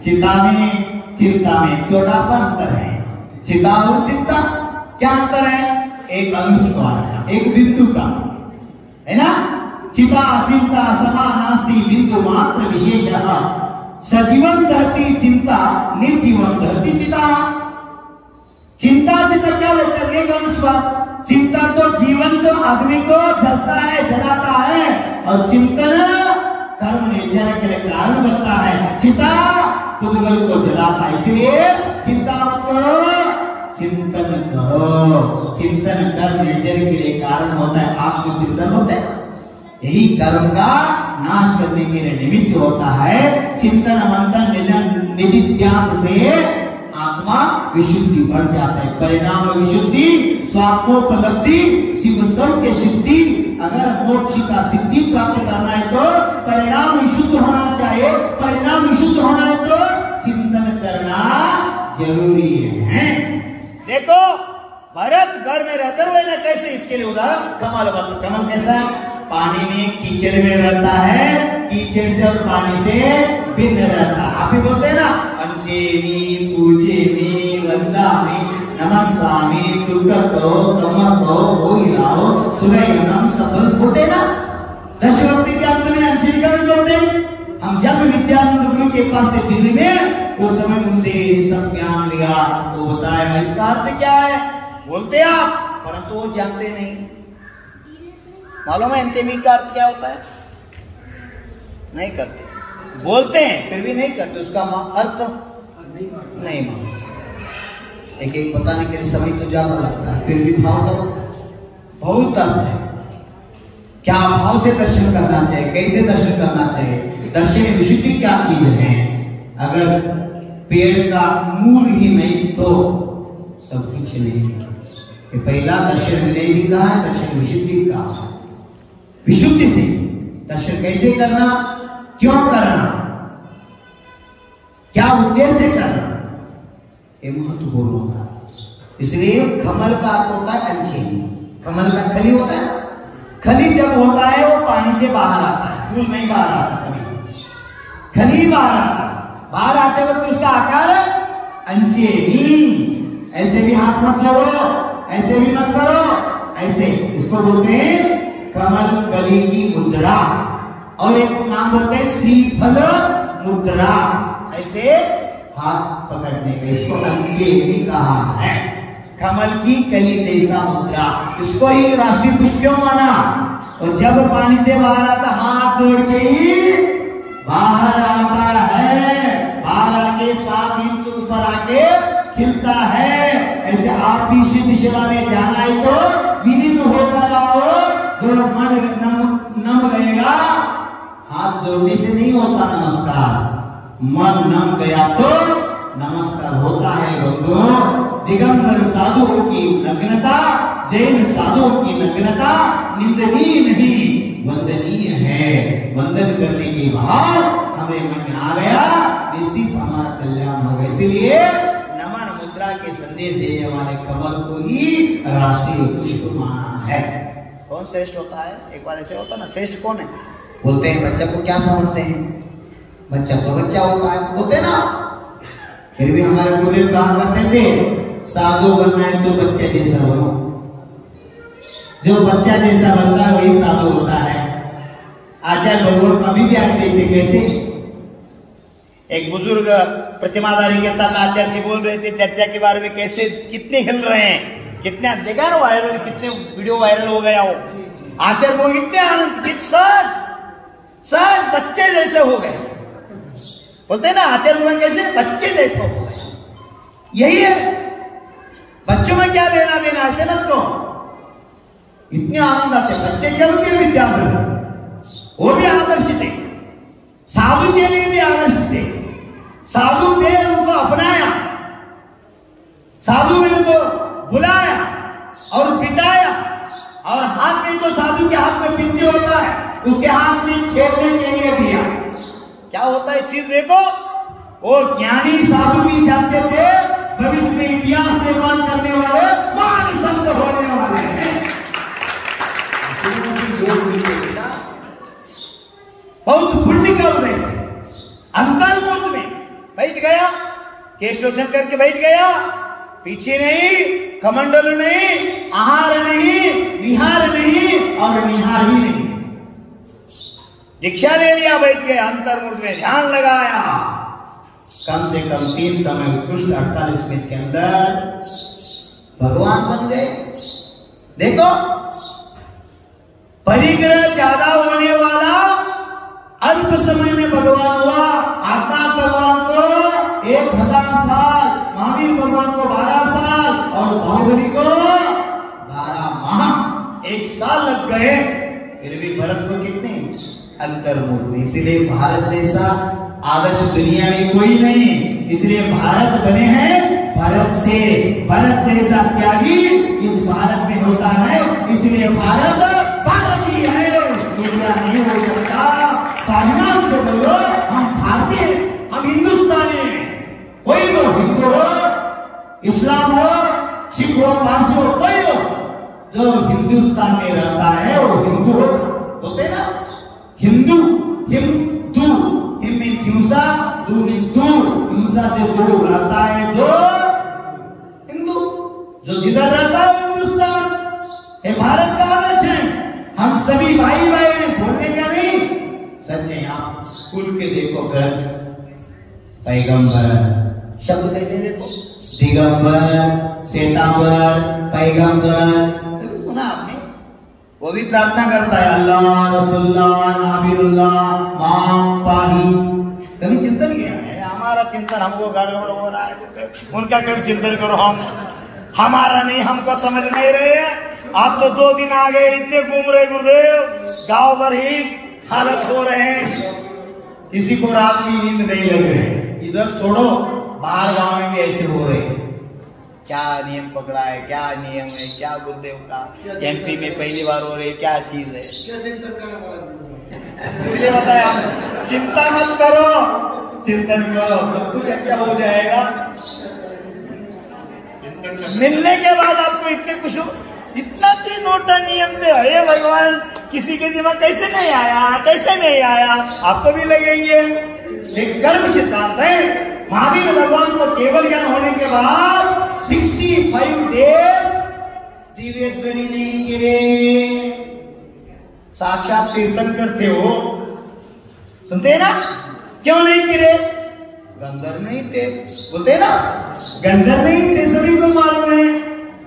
चिता में चिंता में छोटा सा अंतर है। चिता और चिंता क्या अंतर है? एक अनुस्वार का, एक बिंदु का, है ना। चिता चिंता समा नास्ति बिंदु मात्र विशेषः, सजीवन दहती चिंता निर्जीवन दहती चिता। चिंता चिता क्या होता है? एक अनुस्वार। चिंता तो जीवन तो अग्नि को जलता है, जलाता है, और चिंतन कर्म निर्जन के लिए कारण बनता है। चिता पुद्गल को जलाता है, इसलिए चिंता मत करो, चिंतन करो। चिंतन कर्म निर्जन के लिए कारण होता है, आत्मचिंतन होता है, यही कर्म का नाश करने के लिए निमित्त होता है। चिंतन मंथन निधिध्यास से आत्मा विशुद्धि बढ़ जाता है, परिणाम विशुद्धि, स्वात्मोपलब्धि, शिव सौख्य सिद्धि। अगर मोक्ष का सिद्धि प्राप्त करना है तो परिणाम विशुद्ध होना चाहिए। परिणाम विशुद्ध होना है तो चिंतन करना जरूरी है। देखो भरत घर में रहते हुए ना, कैसे इसके लिए उदाहरण कमल। कमल कैसा है? पानी में कीचड़ में रहता है, कीचड़ से और पानी से भिन्न रहता है। आप ही बोलते हैं ना, अंचेमी पूजेमी वंदामी नमस्सामी तुक्को कमको वो हिलाओ सुगैनम सफल बोलते ना। दश भक्ति के अंत में अंजलि का भी बोलते हैं। हम जब विद्यानंद गुरु के पास थे दिल्ली में, उस समय उनसे सब ज्ञान लिया, वो बताया इसका अर्थ क्या है। बोलते आप, परंतु वो जानते नहीं। मालूम है एंचेमी का अर्थ क्या होता है? नहीं करते, बोलते हैं फिर भी नहीं करते, उसका अर्थ नहीं मानते। एक एक बताने के लिए समय तो ज्यादा लगता है, फिर भी भाव करो। बहुत अर्थ है। क्या भाव से दर्शन करना चाहिए, कैसे दर्शन करना चाहिए, दर्शन विशुद्धि क्या चीज है। अगर पेड़ का मूल ही नहीं तो सब कुछ नहीं है। ये पहला दर्शन विनय भी कहा है, दर्शन विशुद्धि कहा है। विशुद्धि से दर्शन कैसे करना, क्यों करना, क्या उद्देश्य करना, ये महत्वपूर्ण होता है। इसलिए कमल का अर्थ होता है अंचेमी। कमल का खली होता है, खली जब होता है वो पानी से बाहर आता है, फूल नहीं बाहर आता कभी, खली बाहर आता है। बाहर आते वक्त उसका आकार अंचेमी। ऐसे भी हाथ मत जोड़ो, ऐसे भी मत करो, ऐसे, इसको बोलते हैं कमल कली की मुद्रा। और एक नाम बोलते हैं श्रीफल मुद्रा, ऐसे हाथ पकड़ने का, इसको अंचेमी कहा है। कमल की कली जैसा मुद्रा, इसको ही राष्ट्रीय पुष्प क्यों माना। और जब पानी से बाहर आता, हाथ जोड़ के ही बाहर आता है, बाहर आके 7 इंच ऊपर आके खिलता है। ऐसे आप भी सिद्ध सेवा में जाना है तो विनीत होकर आओ। जो मन नम गएगा, हाथ जोड़ने से नहीं होता नमस्कार, मन नम गया तो नमस्कार होता है। बंधुओं, दिगंबर साधुओं की नग्नता, जैन साधुओं की नग्नता निंदनीय नहीं, वंदनीय है। वंदन करने के बाद हमें मन में आ गया, निश्चित हमारा कल्याण होगा। इसलिए नमन मुद्रा के संदेश देने वाले कमल को ही राष्ट्रीय पुष्प माना है। कौन श्रेष्ठ होता है? एक बार ऐसे होता ना, श्रेष्ठ कौन है? बोलते हैं बच्चा को क्या समझते हैं, बच्चा तो बच्चा होता है, बोलते ना। फिर भी हमारे गुरुदेव कहा करते थे, साधु बनना है तो बच्चे जैसा बनो। जो बच्चा जैसा बनता है वही साधु होता है। आचार्य भगवत अभी भी आप देखते कैसे एक बुजुर्ग प्रतिमाधारी के साथ आचार्य से बोल रहे थे चर्चा के बारे में, कैसे कितने हिल रहे हैं, कितने देखा ना वायरल, कितने वीडियो वायरल हो गया हो। आचार्य को इतने आनंद, सच बच्चे जैसे हो गए। बोलते हैं ना आचार्य भगवान कैसे बच्चे जैसे हो गए। यही है, बच्चों में क्या लेना देना, ऐसे मत को इतने आनंद आते। बच्चे जब के विद्याधर वो भी आदर्श थे, साधु के लिए भी आदर्श थे। साधु ने उनको अपनाया, साधु ने उनको बुलाया और पिटाया, और हाथ में जो साधु के हाथ में पिंजे होता है उसके हाथ में खेलने के लिए दिया। क्या होता है चीज देखो, वो ज्ञानी साधु भी जानते थे भविष्य में इतिहास निर्माण करने वाले महान संत होने वाले हैं। बहुत पुण्य का उदय है अंतर्मुख में। भाई बैठ गया, केश लोचन करके बैठ गया, पीछे नहीं, कमंडल नहीं, आहार नहीं, विहार नहीं और निहार ही नहीं। दीक्षा ले लिया, बैठ गए, अंतर्मुख में ध्यान लगाया, कम से कम 3 समय उत्कृष्ट 48 मिनट के अंदर भगवान बन गए। देखो, परिग्रह ज्यादा होने वाला अल्प समय में भगवान हुआ। आत्मा भगवान को 1000 साल, महावीर भगवान को 12 साल और बाहुबली को 12 माह, 1 साल लग गए। फिर भी भरत को कितने अंतर्मुख। इसीलिए भारत जैसा आदर्श दुनिया में कोई नहीं, इसलिए भारत बने हैं भरत से। भरत जैसा त्यागी इस भारत में होता है, इसलिए भारत भारत ही है, दुनिया नहीं हो सकता। स्वाभिमान से बोलो, हम भारतीय, हम हिंदुस्तानी हैं। कोई हो, हिंदू हो, इस्लाम हो, सिख हो, पारसी हो, कोई हो, जो हिंदुस्तान में रहता है वो हिंदू होते ना। हिंदू, हिंदू, हिम मीन्स हिंसा, दू मीन्स दूर, हिंसा से दूर रहता है जो हिंदू, जो जिधर रहता है हिंदुस्तान। ये भारत का आदर्श है, हम सभी भाई भाई हैं, बोलने का नहीं, सच है। आप खुल के देखो ग्रंथ, पैगंबर शब्द कैसे देखो, दिगंबर, श्वेतांबर, पैगंबर, कभी सुना आपने? वो भी प्रार्थना करता है अल्लाह रसूलुल्लाह नाबिरुल्लाह मां पाही, कभी चिंतन किया है? हमारा चिंतन, हमको गड़बड़ हो रहा है, उनका कभी चिंतन करो। हम हमारा नहीं, हमको समझ नहीं रहे। आप तो 2 दिन आ गए, इतने घूम रहे गुरुदेव, गांव भर ही हालत हो रहे हैं, किसी को रात की नींद नहीं लग रही। इधर छोड़ो, बाहर गांव में भी ऐसे हो रहे हैं। क्या नियम पकड़ा है, क्या नियम है, क्या गुरुदेव का एमपी में पहली बार हो रही है, क्या चीज है, क्या चिंतन करना। इसलिए बताया, चिंता मत करो, चिंतन करो, सब कुछ अच्छा हो जाएगा। मिलने के बाद आपको इतने खुश हो, इतना चीज नोटा नियम थे, हे भगवान, किसी के दिमाग कैसे नहीं आया, कैसे नहीं आया, आपको भी लगेंगे। एक कर्म सिद्धांत है, महावीर भगवान को केवल ज्ञान होने के बाद 65 डेज दिव्य ध्वनि नहीं गिरे। साक्षात तीर्थंकर थे वो, सुनते हैं ना? क्यों नहीं गिरे? गंधर्व नहीं थे, बोलते ना, गंधर्व नहीं थे, सभी को मालूम है।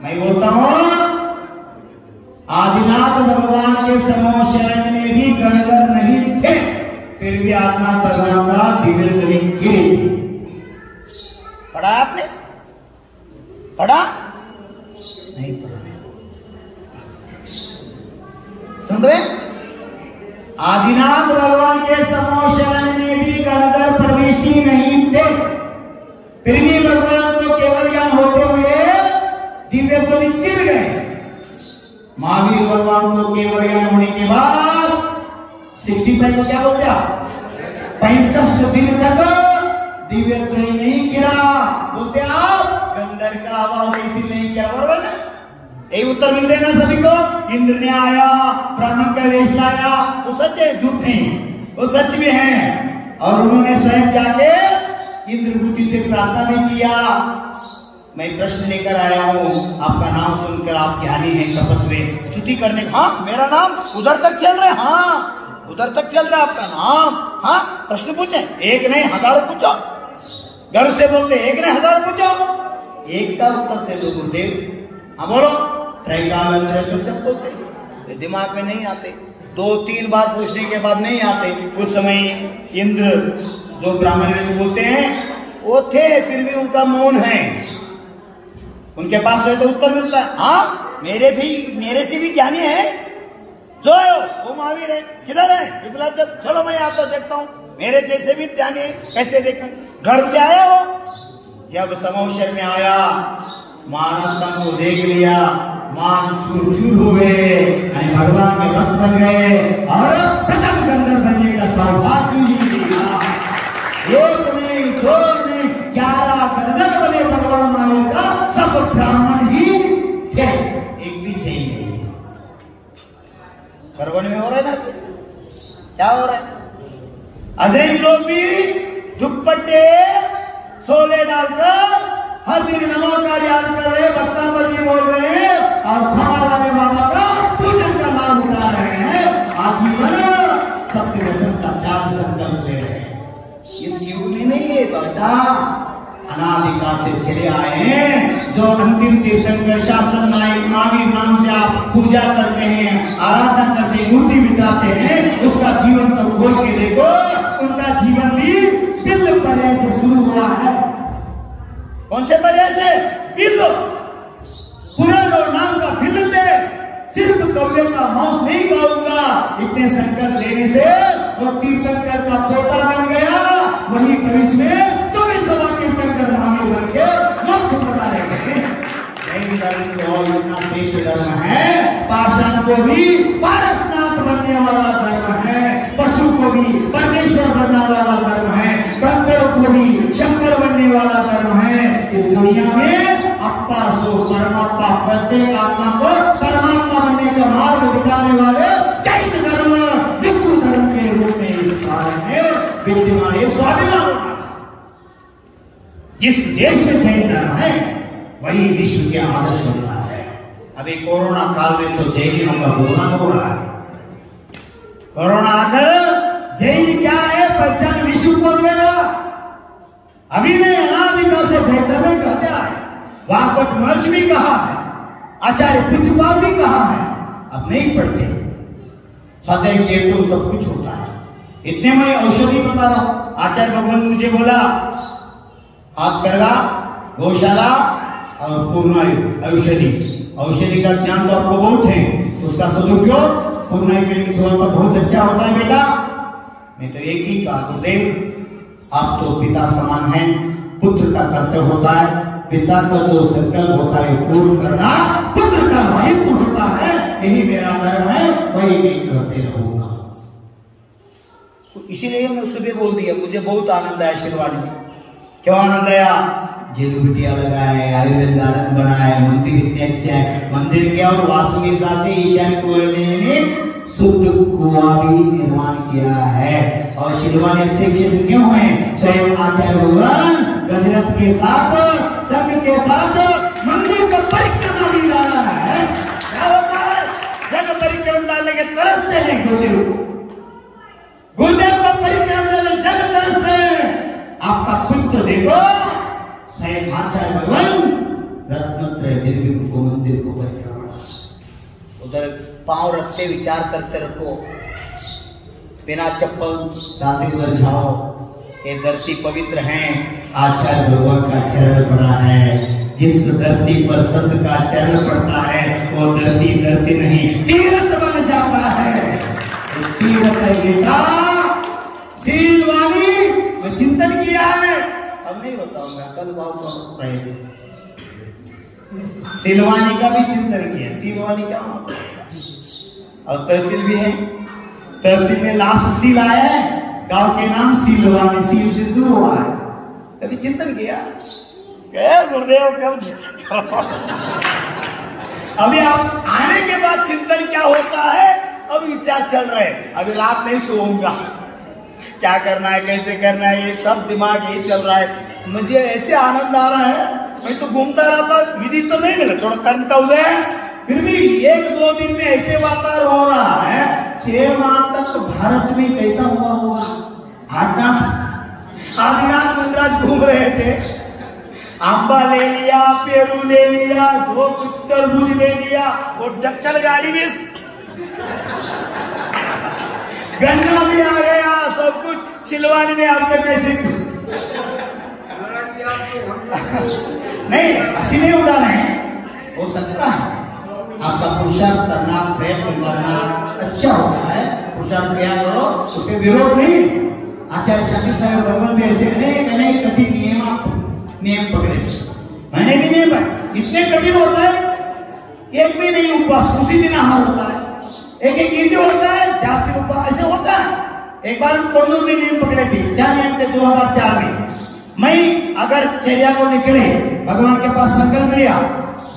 मैं बोलता हूं, आदिनाथ भगवान के समूह शरण में भी गंधर्व नहीं थे, फिर भी आत्मा भगवान का दिव्य ध्वनि गिरी थी। पढ़ा आपने? पढ़ा नहीं? पढ़ा? सुन रहे? आदिनाथ भगवान के समूह शरण में भी गणधर प्रविष्टि नहीं थे, फिर भी भगवान को केवल ज्ञान होते हुए दिव्य ध्वनि गिर गए। महावीर भगवान को केवल ज्ञान होने के बाद 65 को क्या बोलते आप, 65 दिन तक दिव्य ध्वनि नहीं गिरा। बोलते आप गंधर्व का आवाज ऐसी नहीं किया, बराबर ना? यही उत्तर मिलते ना सभी को। इंद्र ने आया, ब्राह्मण का वेश लाया, वो सच है, झूठ नहीं, वो सच में है। और उन्होंने स्वयं जाके इंद्रभूति से प्रार्थना भी किया। मैं प्रश्न लेकर आया हूँ, आपका नाम सुनकर आप ज्ञानी हैं, तपस्वी, स्तुति करने। हाँ, मेरा नाम उधर तक चल रहा है, हाँ उधर तक चल रहा है आपका नाम। हाँ, प्रश्न पूछे, एक नहीं हजारों पूछो, घर से बोलते एक नहीं हजारों पूछो, एक का उत्तर दे दो गुरुदेव। हाँ बोलो, सब बोलते, दिमाग में नहीं आते, 2-3 बार पूछने के बाद नहीं आते। उस समय इंद्र जो ब्राह्मण बोलते हैं वो थे, फिर भी उनका मौन है, उनके पास तो उत्तर मिलता है। हाँ, मेरे से भी ज्ञानी है, जो है वो महावीर है, किधर है? विपुला, चलो मैं आता देखता हूँ, मेरे जैसे भी ज्ञानी है, कैसे देखें? घर से आया हो, जब समोशर में आया, मानवता को देख लिया, मान चूर चूर हुए, भगवान के भक्त बन गए और प्रथम गंधर्व बनने का सौभाग्य मिला। एक नहीं, 2 नहीं, 11 गंधर्व बने भगवान महावीर का, सब ब्राह्मण ही थे, एक भी चाहिए नहीं। परगोनी में हो रहा है ना, क्या हो रहा है? अजय लोग भी दुपट्टे छोले डालकर हर दिन नमो का याद कर रहे, बत्तावर जी बोल रहे हैं और खाना वाले बाबा का पूजन का नाम उठा रहे हैं। आजीवन सत्य व्यसन का त्याग संकल्प ले रहे हैं। इस युग में नहीं है बेटा, अनादिकाल से चले आए हैं। जो अंतिम तीर्थंकर शासन नायक महावीर नाम से आप पूजा करते हैं, आराधना करते हैं, मूर्ति बिठाते हैं, उसका जीवन तो खोल के देखो, उनका जीवन भी बिल्ल पर्याय से शुरू हुआ है। कौन से पर्याय से? बिल्ल। पुरानो नाम का बिल्ल थे, सिर्फ कौवे का मांस नहीं खाऊंगा, इतने संकल्प लेने से वो तीर्थंकर का पोता बन गया। वही कविश में 24 तीर्थंकर महावीर बन के मोक्ष बता रहे हैं। जैन धर्म तो इतना श्रेष्ठ धर्म है, पाषाण को भी पारसनाथ बनने वाला धर्म है, पशु को भी परमेश्वर बनने वाला धर्म है, कंकर को भी शंकर बनने वाला धर्म है। इस दुनिया में अप्पा सो परमात्मा, प्रत्येक आत्मा को परमात्मा बनने का मार्ग दिखाने वाले जैन धर्म विश्व धर्म के रूप में इस भारत में विद्यमान है। स्वाभिमान जिस देश में जैन धर्म है वही विश्व के आदर्श होता है। अभी कोरोना काल में तो जैनियों का गुमान हो रहा है। कोरोना आकर जैन क्या है पहचान विश्व को देगा। अभी ने अनादिकाल से जैन धर्म कहता है, वाकट महर्षि भी कहा है, आचार्य पुच्छपाल भी कहा है। अब नहीं पढ़ते, सदैव केतु सब कुछ होता है। इतने मैं औषधि बता रहा हूं। आचार्य भगवान मुझे बोला हाथ करगा, गौशाला और पूर्णायु औषधि का ज्ञान तो आपको बहुत है, उसका सदुपयोग पूर्णायु के थोड़ा सा बहुत अच्छा होता है बेटा। मैं तो एक ही कहा, गुरुदेव आप तो पिता समान हैं, पुत्र का कर्तव्य होता है, पिता का जो संकल्प होता है पूर्ण करना पुत्र का दायित्व होता है। यही मेरा धर्म है, वही मैं करते रहूंगा। तो इसीलिए मैं सुबह बोल दिया, मुझे बहुत आनंद आया शिरवानी में। क्यों आनंद आया? जेलू बिटिया लगाए, आयुर्वेद गार्डन बनाए, मंदिर इतने अच्छे है। मंदिर क्या और वास्तु के साथ से ईशान कोने में शुद्ध कुआं भी निर्माण किया है। और शिरवानी अच्छे क्षेत्र क्यों है? स्वयं आचार्य भगवान गजरथ के साथ संघ के साथ मंदिर का परिक्रमा भी जा रहा है। क्या होता है? जग परिक्रमा डालने के तरसते हैं गुरुदेव का परिक्रमा डालने जग तरसते हैं। आपका खुद तो देखो, स्वयं आचार्य भगवान रत्नत्रय निर्विघ्न को मंदिर को परिक्रमा, उधर पांव रखते विचार करते रखो, बिना चप्पल डालते उधर जाओ। ये धरती पवित्र है, आचार्य भगवान का चरण पड़ा है। जिस धरती पर संत का चरण पड़ता है वो धरती नहीं तीर्थ बन जाता है। तीर्थ बेटा सीलवानी में चिंतन किया है, अब नहीं बताऊंगा, कल भाव सीलवानी का भी चिंतन किया। सीलवानी क्या और तहसील भी है, तहसील में लास्ट सील आया है, गांव के नाम सीलवानी, सील से शुरू हुआ है। कभी चिंतन किया? गुरुदेव कब अभी आप आने के बाद चिंतन क्या होता है, अब विचार चल रहे हैं। अभी रात नहीं सोऊंगा, क्या करना है, कैसे करना है, ये सब दिमाग यही चल रहा है। मुझे ऐसे आनंद आ रहा है, मैं तो घूमता रहता, विधि तो नहीं मिला, थोड़ा कर्म का उदय है, फिर भी 1-2 दिन में ऐसे वातावरण हो रहा है। 6 माह तक भारत में कैसा हुआ होगा? आदिनाथ मंदराज घूम रहे थे, आंबा ले लिया, पेरू ले लिया, जो कुछ तरबूज ले लिया, वो डक्कल गाड़ी में गन्ना भी आ गया, सब कुछ सिलवानी में। आप तक कैसे नहीं हंसी नहीं उड़ा रहे, हो सकता है आपका पुरुषार्थ करना, प्रयत्न करना अच्छा होता है, पुरुषार्थ किया करो, उसके विरोध नहीं। आचार्य शास्त्री साहब भगवान भी ऐसे अनेक कठिन नियम पकड़े, मैंने भी नहीं पाए। इतने कठिन होता है, एक भी नहीं उपवास, उसी दिन आहार होता है, एक इजी होता है, जास्ती उपवास ऐसे होता है। एक बार कोनूर में नियम पकड़े थे, क्या नियम थे? 2004 में मैं अगर चर्या को निकले, भगवान के पास संकल्प लिया,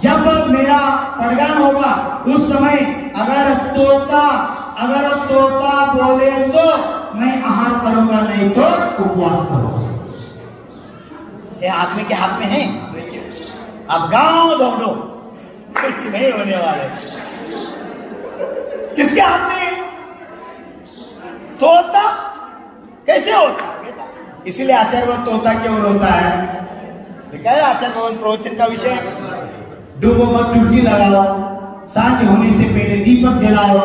जब मेरा पड़गान होगा उस समय अगर तोता बोले तो मैं आहार करूंगा, नहीं तो उपवास करूंगा। ये हाथ में, क्या हाथ में है? अब गांव दौड़ो, कुछ नहीं होने वाले। किसके हाथ में? तोता। कैसे होता है बेटा? इसीलिए आचार्य भगवान तोता क्यों रोता है? देखा है आचार्य भगवान प्रवचन का विषय, डूबो मत डुबकी लगाओ, सांझ होने से पहले दीपक जलाओ,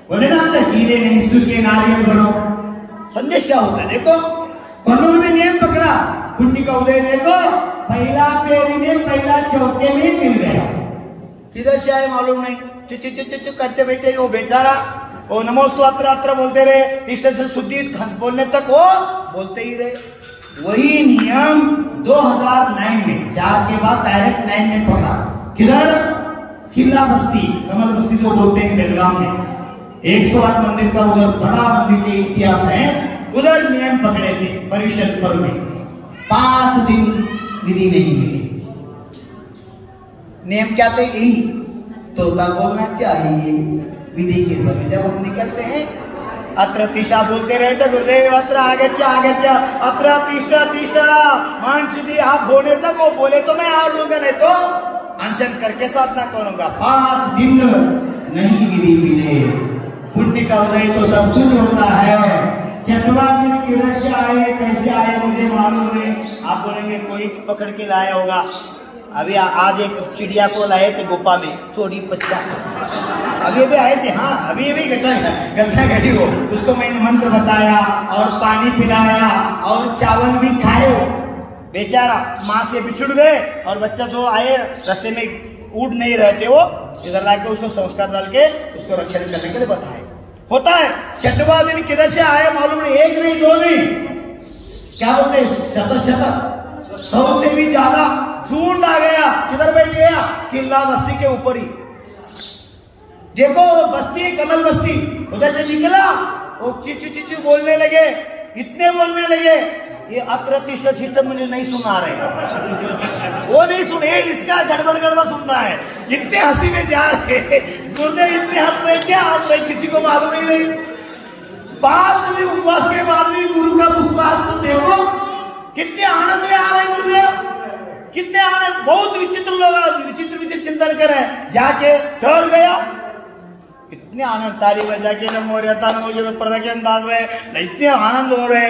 बोले ना तो हीरे नहीं सूखे नारियल बनो। संदेश क्या होता है? देखो कन्नूर में नियम पकड़ा, पुण्य का उदय देखो, पहला पेरी में पहला चौके में मिल गया। किधर से आए मालूम नहीं, चु चु चु चु करते बैठे वो बेचारा, वो नमोस्तोत्र अत्र बोलते रहे, इष्ट से शुद्धि बोलने तक वो बोलते ही रहे। वही नियम 2009 में, 4 के बाद डायरेक्ट 9 में पकड़ा। किधर? किला बस्ती, कमल बस्ती जो बोलते हैं बेलगाम में, 108 मंदिर का उधर बड़ा मंदिर के इतिहास है, उधर नियम पकड़े थे परिषद पर्व में। 5 दिन विधि नहीं मिली। नियम क्या थे? यही तोता बोलना चाहिए विधि के समय जब हम निकलते हैं। अत्र तिष्ठा बोलते रहे तो गुरुदेव अत्र आगच्छ आगच्छ अत्र तिष्ठा तिष्ठा मान सिद्धि आप होने तक वो बोले तो मैं आ लूंगा, नहीं तो अनशन करके साधना करूंगा। 5 दिन नहीं विधि मिले। पुण्य का उदय तो सब कुछ होता है। छठवां दिन किधर से आए, कैसे आए मुझे मालूम नहीं। आप बोलेंगे कोई पकड़ के लाया होगा। अभी आज एक चिड़िया को लाए थे गुफा में, थोड़ी बच्चा अभी भी आए थे। हाँ अभी भी घटना घटी हो, उसको मैंने मंत्र बताया और पानी पिलाया और चावल भी खाए। बेचारा माँ से बिछुड़ गए और बच्चा जो आए रास्ते में उड़ नहीं रहे थे, वो इधर लाके उसको संस्कार डाल के उसको रक्षण करने के लिए बताए। होता है। छठवां दिन किधर से आए मालूम नहीं, 1 नहीं 2 नहीं, क्या बोलते हैं, 100 से भी ज्यादा झुंड आ गया। किधर बैठ गया? किला बस्ती के ऊपर ही। देखो बस्ती, कमल बस्ती, उधर से निकला, वो चिचू चिचू बोलने लगे, इतने बोलने लगे, ये अत्र तिष्ठ सिस्टम मुझे नहीं सुना रहे, वो नहीं सुने, इसका गड़बड़ गड़बड़ सुन रहा है। इतने हंसी में जा रहे, गुरुदेव इतने हंस रहे, क्या हंस रहे किसी को मालूम ही नहीं। बाद में उपवास के बाद में गुरु का मुस्कुराहट तो देखो, कितने आनंद में आ रहे गुरुदेव, कितने आनंद। बहुत विचित्र लोग विचित्र विचित्र चिंतन कर रहे हैं। जाके ठहर गया, इतने आनंद, ताली बजा के पर्दा के डाल रहे, इतने आनंद हो रहे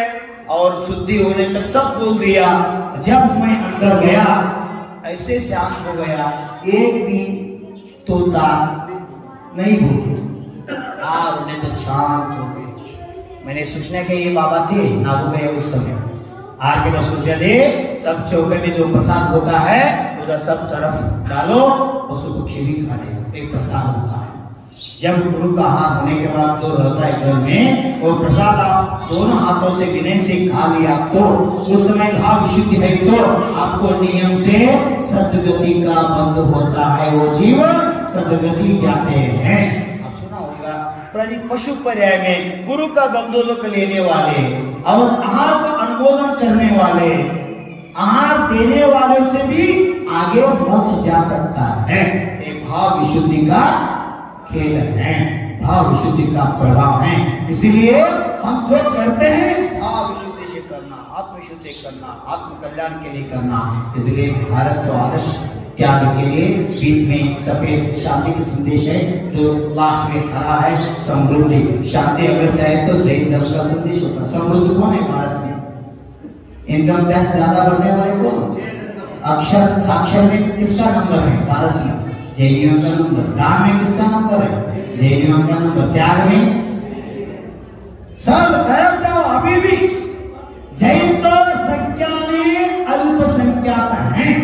और शुद्धि होने तक सब बोल दिया। जब मैं अंदर गया ऐसे शांत हो गया, एक भी तोता नहीं बोली, उन्हें तो शांत हो गए। मैंने सूचना के ये बाबा थे नागू गए उस समय, आगे बस सूर्य दे, सब चौके में जो प्रसाद होता है उधर सब तरफ डालो, पशु पक्षी भी खाने, एक प्रसाद होता है। जब गुरु का हाथ होने के बाद जो रहता है घर में, वो प्रसाद आप दोनों हाथों से विनय से खा लिया तो उस समय भाव विशुद्धि है, तो आपको नियम से सद्गति का बंध होता है, वो जीवन सद्गति जाते हैं। आप सुना होगा पशु पर्याय में गुरु का बंधोलोक लेने वाले और आहार का अनुमोदन करने वाले, आहार देने वाले से भी आगे मोक्ष जा सकता है। एक भाव विशुद्धि का खेल है, भाव विशुद्धि का प्रभाव है। इसीलिए हम जो करते हैं भाव विशुद्धि से करना, आत्मविशुद्धि करना, आत्म कल्याण के लिए करना। इसलिए भारत तो आदर्श त्याग के लिए बीच में सफेद शांति का संदेश है, जो लास्ट में हरा है समृद्धि। शांति अगर चाहे तो जैन धर्म का संदेश होगा। समृद्ध कौन है भारत में? इनकम टैक्स ज्यादा बढ़ने वाले कौन? अक्षर साक्षर में किसका नंबर है भारत में? जैनियों का नंबर। दान में किसका नंबर है? जैनियों का नंबर। त्याग में सब तरफ जाओ, अभी भी जैन तो संख्या में अल्पसंख्यक हैं।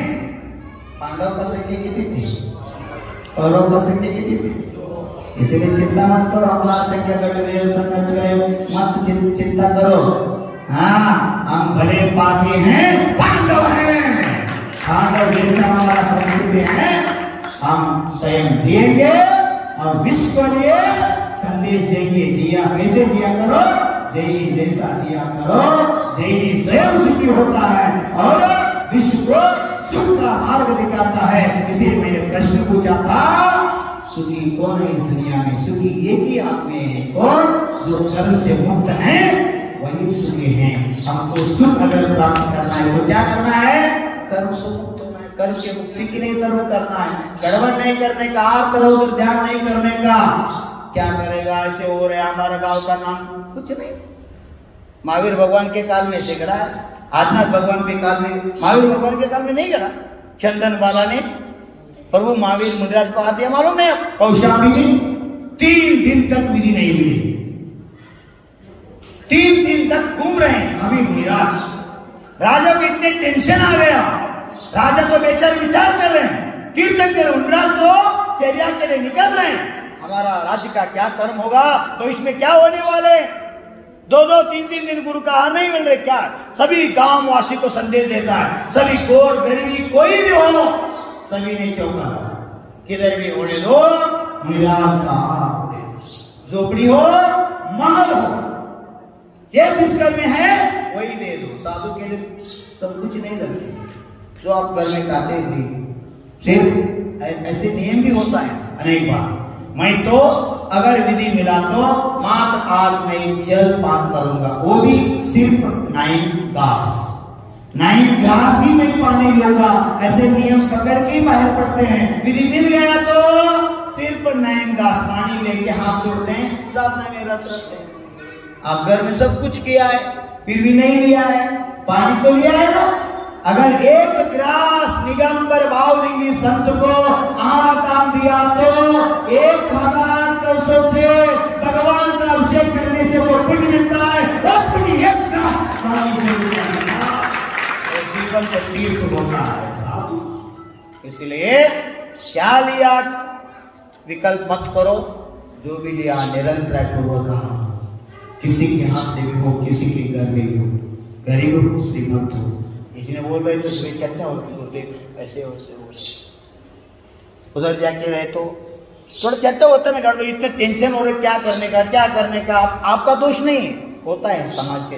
पांडव का संख्या कितनी थी? कौरव का संख्या कितनी थी? इसलिए चिंता मत करो, हमारा संख्या घट गए, संकट गए, मत चिंता करो। हाँ, हम भले पाथी हैं, पांडव हैं। पांडव जैसा हमारा संस्कृति है, हम स्वयं देंगे और विश्व को लिए संदेश देंगे। जिया कैसे दिया करो? जैनी जैसा दिया करो। जैनी स्वयं सुखी होता है और विश्व को सुख का मार्ग दिखाता है। इसीलिए मैंने प्रश्न पूछा था, सुखी कौन है इस दुनिया में? सुखी एक ही आदमी है, कौन? जो कर्म से मुक्त है वही सुखी हैं। हमको सुख अगर प्राप्त करना है तो क्या करना है? कर्म से मुक्त होना है, कर्म के मुक्ति के लिए कर्म करना है, गड़बड़ नहीं करने का, आप करो उधर ध्यान नहीं करने का। क्या करेगा, ऐसे हो रहा है हमारा गांव का नाम, कुछ नहीं। महावीर भगवान के काल में से गड़ा है, आदिनाथ भगवान के काल में, महावीर भगवान के काल में नहीं गड़ा। चंदन वाला ने प्रभु महावीर मुनिराज को आते मालूम है, कौशाम्बी में 3 दिन तक विधि नहीं मिली, 3 दिन तक घूम रहे हैं महावीर मुनिराज। राजा को इतने टेंशन आ गया, राजा तो बेचारे विचार कर रहे हैं, तीर्थंकर मुनिराज तो चर्या के लिए निकल रहे हैं, हमारा राज्य का क्या कर्म होगा, भविष्य में क्या होने वाले। 2-2, 3-3 दिन गुरु का नहीं मिल रहे, क्या सभी गांव वासी को संदेश देता है, सभी गोर गरीबी कोई भी हो, सभी ने चौका किधर भी होने दो, मुनिराज का झोपड़ी हो महल हो, जिस घर में है वही दे दो। साधु के लिए सब कुछ नहीं लगते, जो आप घर में खाते थे, सिर्फ ऐसे नियम भी होता है अनेक बार। मैं तो अगर विधि मिला तो मात्र आज मैं जल पान करूंगा, वो भी सिर्फ 9 ग्लास ही मैं पानी लूंगा, ऐसे नियम पकड़ के बाहर पड़ते हैं। विधि मिल गया तो सिर्फ 9 ग्लास पानी लेके हाथ जोड़ते हैं, साधना में रत रहते हैं। आप घर में सब कुछ किया है फिर भी नहीं लिया है, पानी तो लिया है ना। अगर 1 गिलास निगंबर भावलिंगी संत को काम दिया तो 1000 कलशों से भगवान का अभिषेक करने से वो पुण्य मिलता है, और पुण्य एक गिलास पानी से मिलता है, जीवन का तीर्थ होता है साधु। इसलिए क्या लिया विकल्प मत करो, जो भी लिया निरंतर पूर्वक, किसी के हाथ से भी हो, किसी के घर में भी हो, गरीब हो श्रीमंत हो, किसी ने बोल रहे तो सुबह चर्चा होती, गुरुदेव ऐसे वैसे हो, उधर जाके रहे तो थोड़ा चर्चा होता है, मैं इतने टेंशन हो रहे क्या करने का, आपका दोष नहीं है, होता है समाज के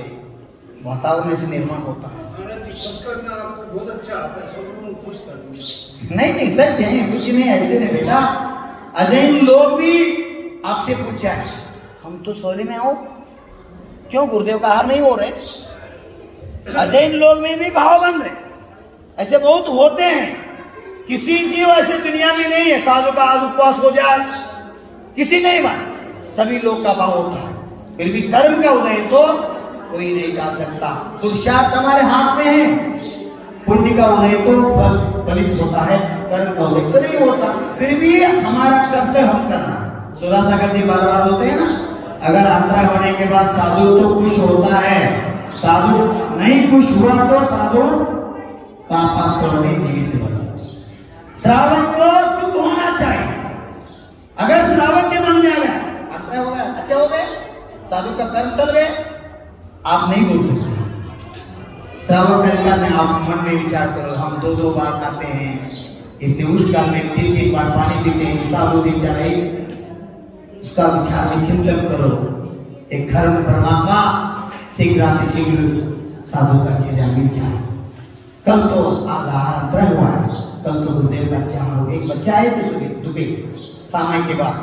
वातावरण से निर्माण होता है। बहुत अच्छा आता है, सबको खुश कर दिया। नहीं सच है, कुछ नहीं ऐसे नहीं बेटा। अजैन लोग भी आपसे पूछा है, हम तो सोने में आओ, क्यों गुरुदेव का हार नहीं हो रहे? अजैन लोग में भी भाव बन रहे, ऐसे बहुत होते हैं। किसी जीव ऐसे दुनिया में नहीं है साधु का आज उपवास हो जाए, किसी नहीं माने, सभी लोग का भाव होता है। फिर भी कर्म का उदय तो कोई नहीं डाल सकता, पुरुषार्थ हमारे हाथ में है। पुण्य का उदय तो फलित होता है, कर्म का उदय तो नहीं होता। फिर भी हमारा कर्तव्य हम करना। सुधा सागर जी बार होते हैं ना, अगर यात्रा होने के बाद साधु तो खुश होता है, साधु नहीं खुश हुआ तो साधु पापा में निमित्त बना। श्रावक को दुख होना चाहिए, अगर श्रावक के मन में आ गया यात्रा हो गया, अच्छा हो गया, साधु का कर्म टल गया, आप नहीं बोल सकते। श्रावक काल में आप मन में विचार करो, हम 2-2 बार खाते हैं, इसलिए उस काल में 3-3 बार पानी पीते हैं, साधु दिन जा रहे, उसका विचार में चिंतन करो। एक घर में परमात्मा शीघ्र साधु का चीजा मिल जाए। कल तो अंतरा हुआ है, कल तो गुरुदेव का चाह, एक बच्चा आए तो सुबह सामाई के बाद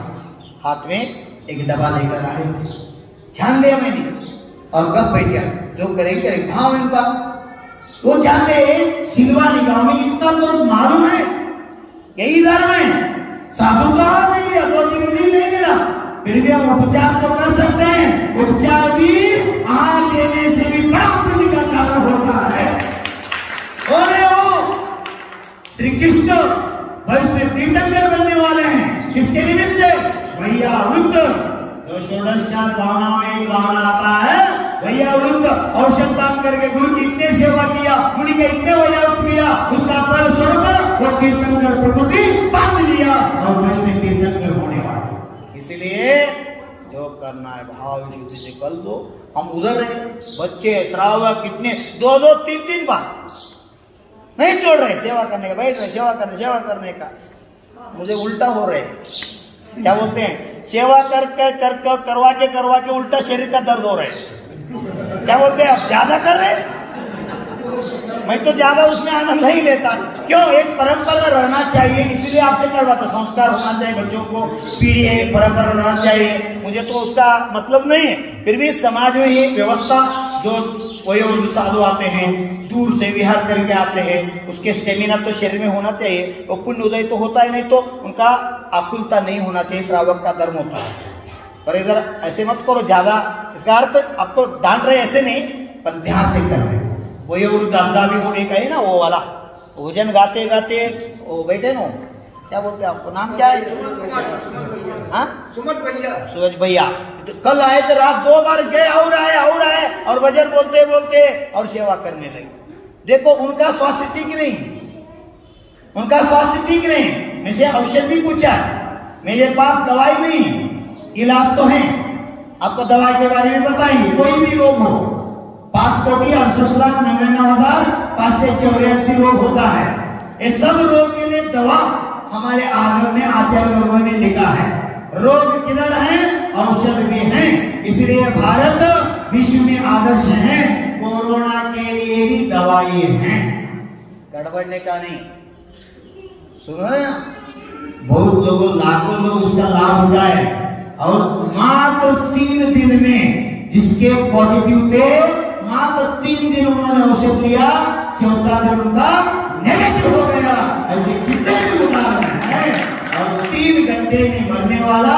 हाथ में एक डब्बा लेकर आए, छान लिया मैंने और कब बैठ गया, जो करेंगे भाव इनका वो जान ले। सिलवा निगामी इतना तो मालूम है, यही धर्म है, साधु का नहीं है, तो नहीं मिला, फिर भी हम उपचार तो कर सकते हैं। उपचार भी आहार देने से भी बड़ा पुण्य का कारण होता है। श्री कृष्ण भविष्य में तीर्थंकर बनने वाले हैं, किसके निमित्त से? भैया वृद्ध, जो षोडशोपचार भावना में एक भावना आता है, भैया वृद्ध औषध दान करके गुरु की इतने सेवा किया, मुनि के इतने वैयावत किया, उसका फल स्वरूप वो तीर्थंकर प्रकृति बांध लिया और भविष्य में तीर्थंकर होने वाले। इसलिए जो करना है भाव विशुद्धि से कर दो। हम उधर रहे, बच्चे श्रावक कितने 2-2, 3-3 बार नहीं छोड़ रहे सेवा करने का, बैठ रहे सेवा करने का। मुझे उल्टा हो रहे, क्या बोलते हैं, सेवा करवा के उल्टा शरीर का दर्द हो रहा है। क्या बोलते हैं, आप ज्यादा कर रहे, मैं तो ज्यादा उसमें आनंद नहीं लेता। क्यों? एक परंपरा रहना चाहिए, इसलिए आपसे करवाता। संस्कार होना चाहिए बच्चों को, पीढ़ी है, परंपरा रहना चाहिए। मुझे तो उसका मतलब नहीं है, फिर भी समाज में ये व्यवस्था, जो कोई और साधु आते हैं, दूर से विहार करके आते हैं, उसके स्टेमिना तो शरीर में होना चाहिए। वो पुण्य उदय तो होता ही नहीं, तो उनका आकुलता नहीं होना चाहिए, श्रावक का धर्म होता है। पर इधर ऐसे मत करो ज्यादा, इसका अर्थ आपको डांट रहे ऐसे नहीं, पर ध्यान से कर रहे। वही दादा भी हो एक है ना, वो वाला भोजन गाते गाते वो बैठे ना, क्या बोलते हैं आपको, नाम क्या है? सूरज भैया कल आए थे, रात 2 बार गए, और आए और भजन बोलते बोलते और सेवा करने लगे। देखो उनका स्वास्थ्य ठीक नहीं, उनका स्वास्थ्य ठीक नहीं। मैं से औषध भी पूछा, मेरे पास दवाई नहीं, इलाज तो है। आपको दवाई के बारे में बताएंगे, कोई भी रोग हो, 5,99,584 रोग होता है। ये सब रोग के लिए दवा हमारे आगम में, आचार्य भगवान ने लिखा है। रोग किधर है? औषध भी है। इसलिए भारत विश्व में आदर्श है। कोरोना के लिए भी दवाई है, गड़बड़ने का नहीं। सुनो ना, बहुत लोगों, लाखों लोग उसका लाभ उठाए, और मात्र 3 दिन में जिसके पॉजिटिव थे, मात्र 3 दिन उन्होंने औषध लिया, 4था दिन उनका नेगेटिव हो गया। ऐसे कितने भी उदाहरण हैं। और 3 घंटे में मरने वाला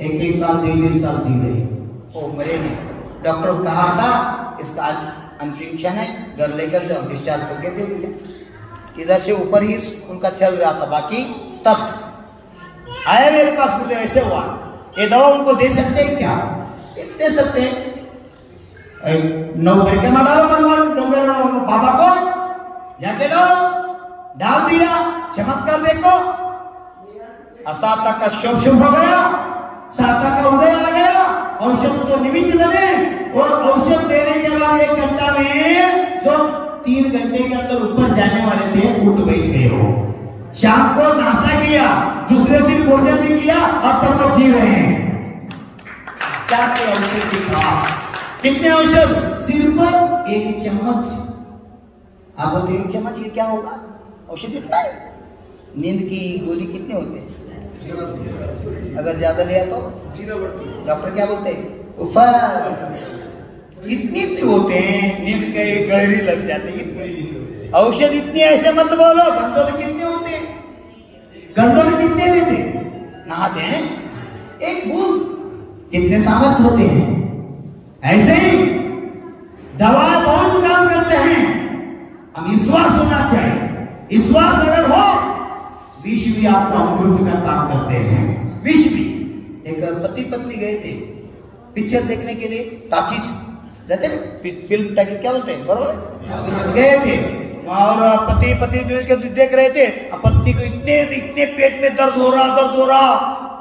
1-1 साल 1.5 साल जी रहे, वो मरे नहीं। डॉक्टर कहा था इसका अंतिम क्षण है, घर लेकर डिस्चार्ज करके दे दिया। इधर से ऊपर ही उनका चल रहा था, बाकी स्तब्ध। आया मेरे पास, मुझे ऐसे हुआ, ये दवा उनको दे सकते हैं क्या? दे सकते हैं। 9 परिक्रमा डालो भगवान बाबा को, जाके डाल दिया, चमत्कार देखो। 7 का शुभ हो गया, 7 का उदय आ गया, औषध तो निमित्त बने। और औषध देने के बाद 1 घंटा में जो 3 घंटे के अंदर ऊपर जाने वाले थे, उठ बैठ गए हो। शाम को नाश्ता किया, दूसरे दिन भोजन भी किया, अब तक तो जी रहे हैं। क्या औषध दिखा? कितने औषध? सिर्फ 1 चम्मच। आप बोलते 1 चम्मच की क्या होगा? औषध इतना है। नींद की गोली कितने होते हैं? अगर ज्यादा लिया तो डॉक्टर क्या बोलते हैं? इतनी सी होते हैं, नींद के गहरी लग जाती है। औषध इतनी ऐसे मत बोलो। गंदों में कितने होते हैं? गंदों में कितने लेते नहाते हैं? 1 बूंद कितने सामर्थ होते हैं। ऐसे ही दवा बहुत काम करते हैं। हम विश्वास होना चाहिए। विश्वास अगर हो, विष भी आपको अमृत का काम करते हैं। विष भी। एक पति पत्नी गए थे पिक्चर देखने के लिए, टाकीज जाते हैं, फिल्म टाकीज क्या बोलते हैं, बरोबर? गए थे और पति देख रहे थे। पत्नी को इतने पेट में दर्द हो रहा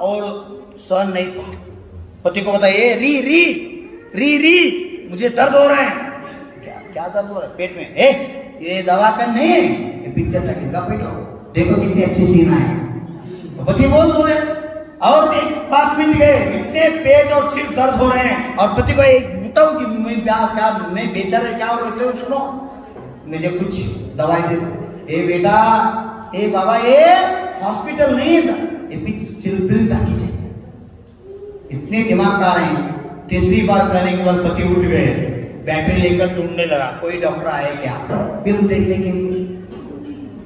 और सहन नहीं पा। पति को बताइए, री मुझे दर्द हो रहा है। क्या दर्द हो रहा है? पेट में। ये दवा का नहीं है, ये पिक्चर टाकीज का। पेटो देखो कितनी अच्छी सीन है। पति बोले, और 5 मिनट गए, इतने पेट और सिर दर्द हो रहे हैं, और पति को बताओ कि मैं बेचारा क्या हो रहे, सुनो मुझे कुछ दवाई दे दो। ए बेटा, ए बाबा, ये हॉस्पिटल नहीं है, ये फिल्म टाकीज है। इतने दिमाग का रहे हैं। तीसरी बार कहने के बाद पति उठ गए, बैटरी लेकर ढूंढने लगा, कोई डॉक्टर आए क्या फिल्म देखने के लिए।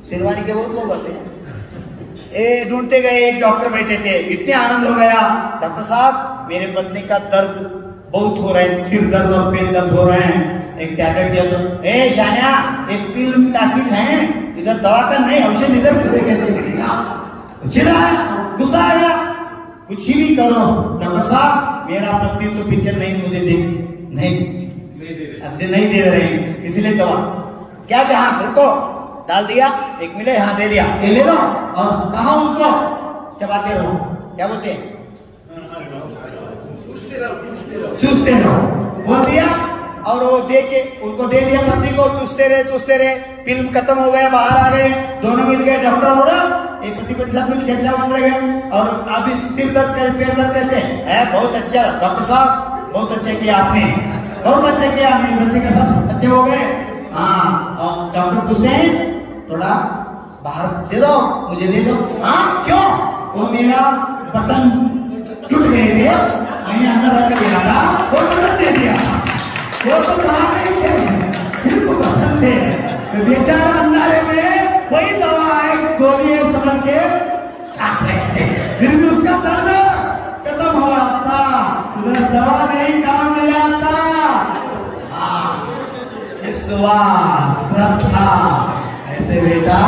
शेरवानी के बहुत लोग होते हैं। ढूंढते गए, एक डॉक्टर बैठे थे, इतने आनंद हो गया। डॉक्टर साहब, मेरे पत्नी का दर्द बहुत हो रहा है, सिर दर्द और पेट दर्द हो रहे हैं, एक टैबलेट दिया तो। शानिया, एक फिल्म टाकीज है, इधर दवा का नहीं, औषध इधर कैसे मिलेगा? चिल्लाया, गुस्सा आया, कुछ भी करो डॉक्टर साहब, मेरा पत्नी तो पिक्चर नहीं मुझे नहीं दे रहे, इसलिए दवा क्या कहा? रुको, डाल दिया, 1 मिले, हाँ दे दिया, ये ले लो, और कहा उनको चबाते रहो, क्या बोलते हैं, चूसते रहो। वो दिया, और वो दे के उनको दे दिया पत्नी को, चूसते रहे। फिल्म खत्म हो गया, बाहर आ गए, दोनों मिल गए, डॉक्टर हो रहा, एक पति पत्नी साथ मिल चर्चा बन रहे। और अभी सिर दर्द, पेट दर्द कैसे है? बहुत अच्छा डॉक्टर साहब, बहुत अच्छा किया आपने। बहुत अच्छे किया, मेरी बंदी का सब अच्छे हो गए। हाँ, और डॉक्टर पूछते हैं थोड़ा बाहर दे दो, मुझे दे दो। हाँ क्यों? वो मेरा बटन टूट गए थे, मैंने अंदर रख दिया था, वो बटन दे दिया। वो तो दवा नहीं थे, सिर्फ बटन थे। बेचारा अंधारे में वही दवा है, गोली है समझ के फिर भी उसका दर्द खत्म हो जाता, उधर दवा नहीं काम में आता। विश्वास, श्रद्धा, ऐसे बेटा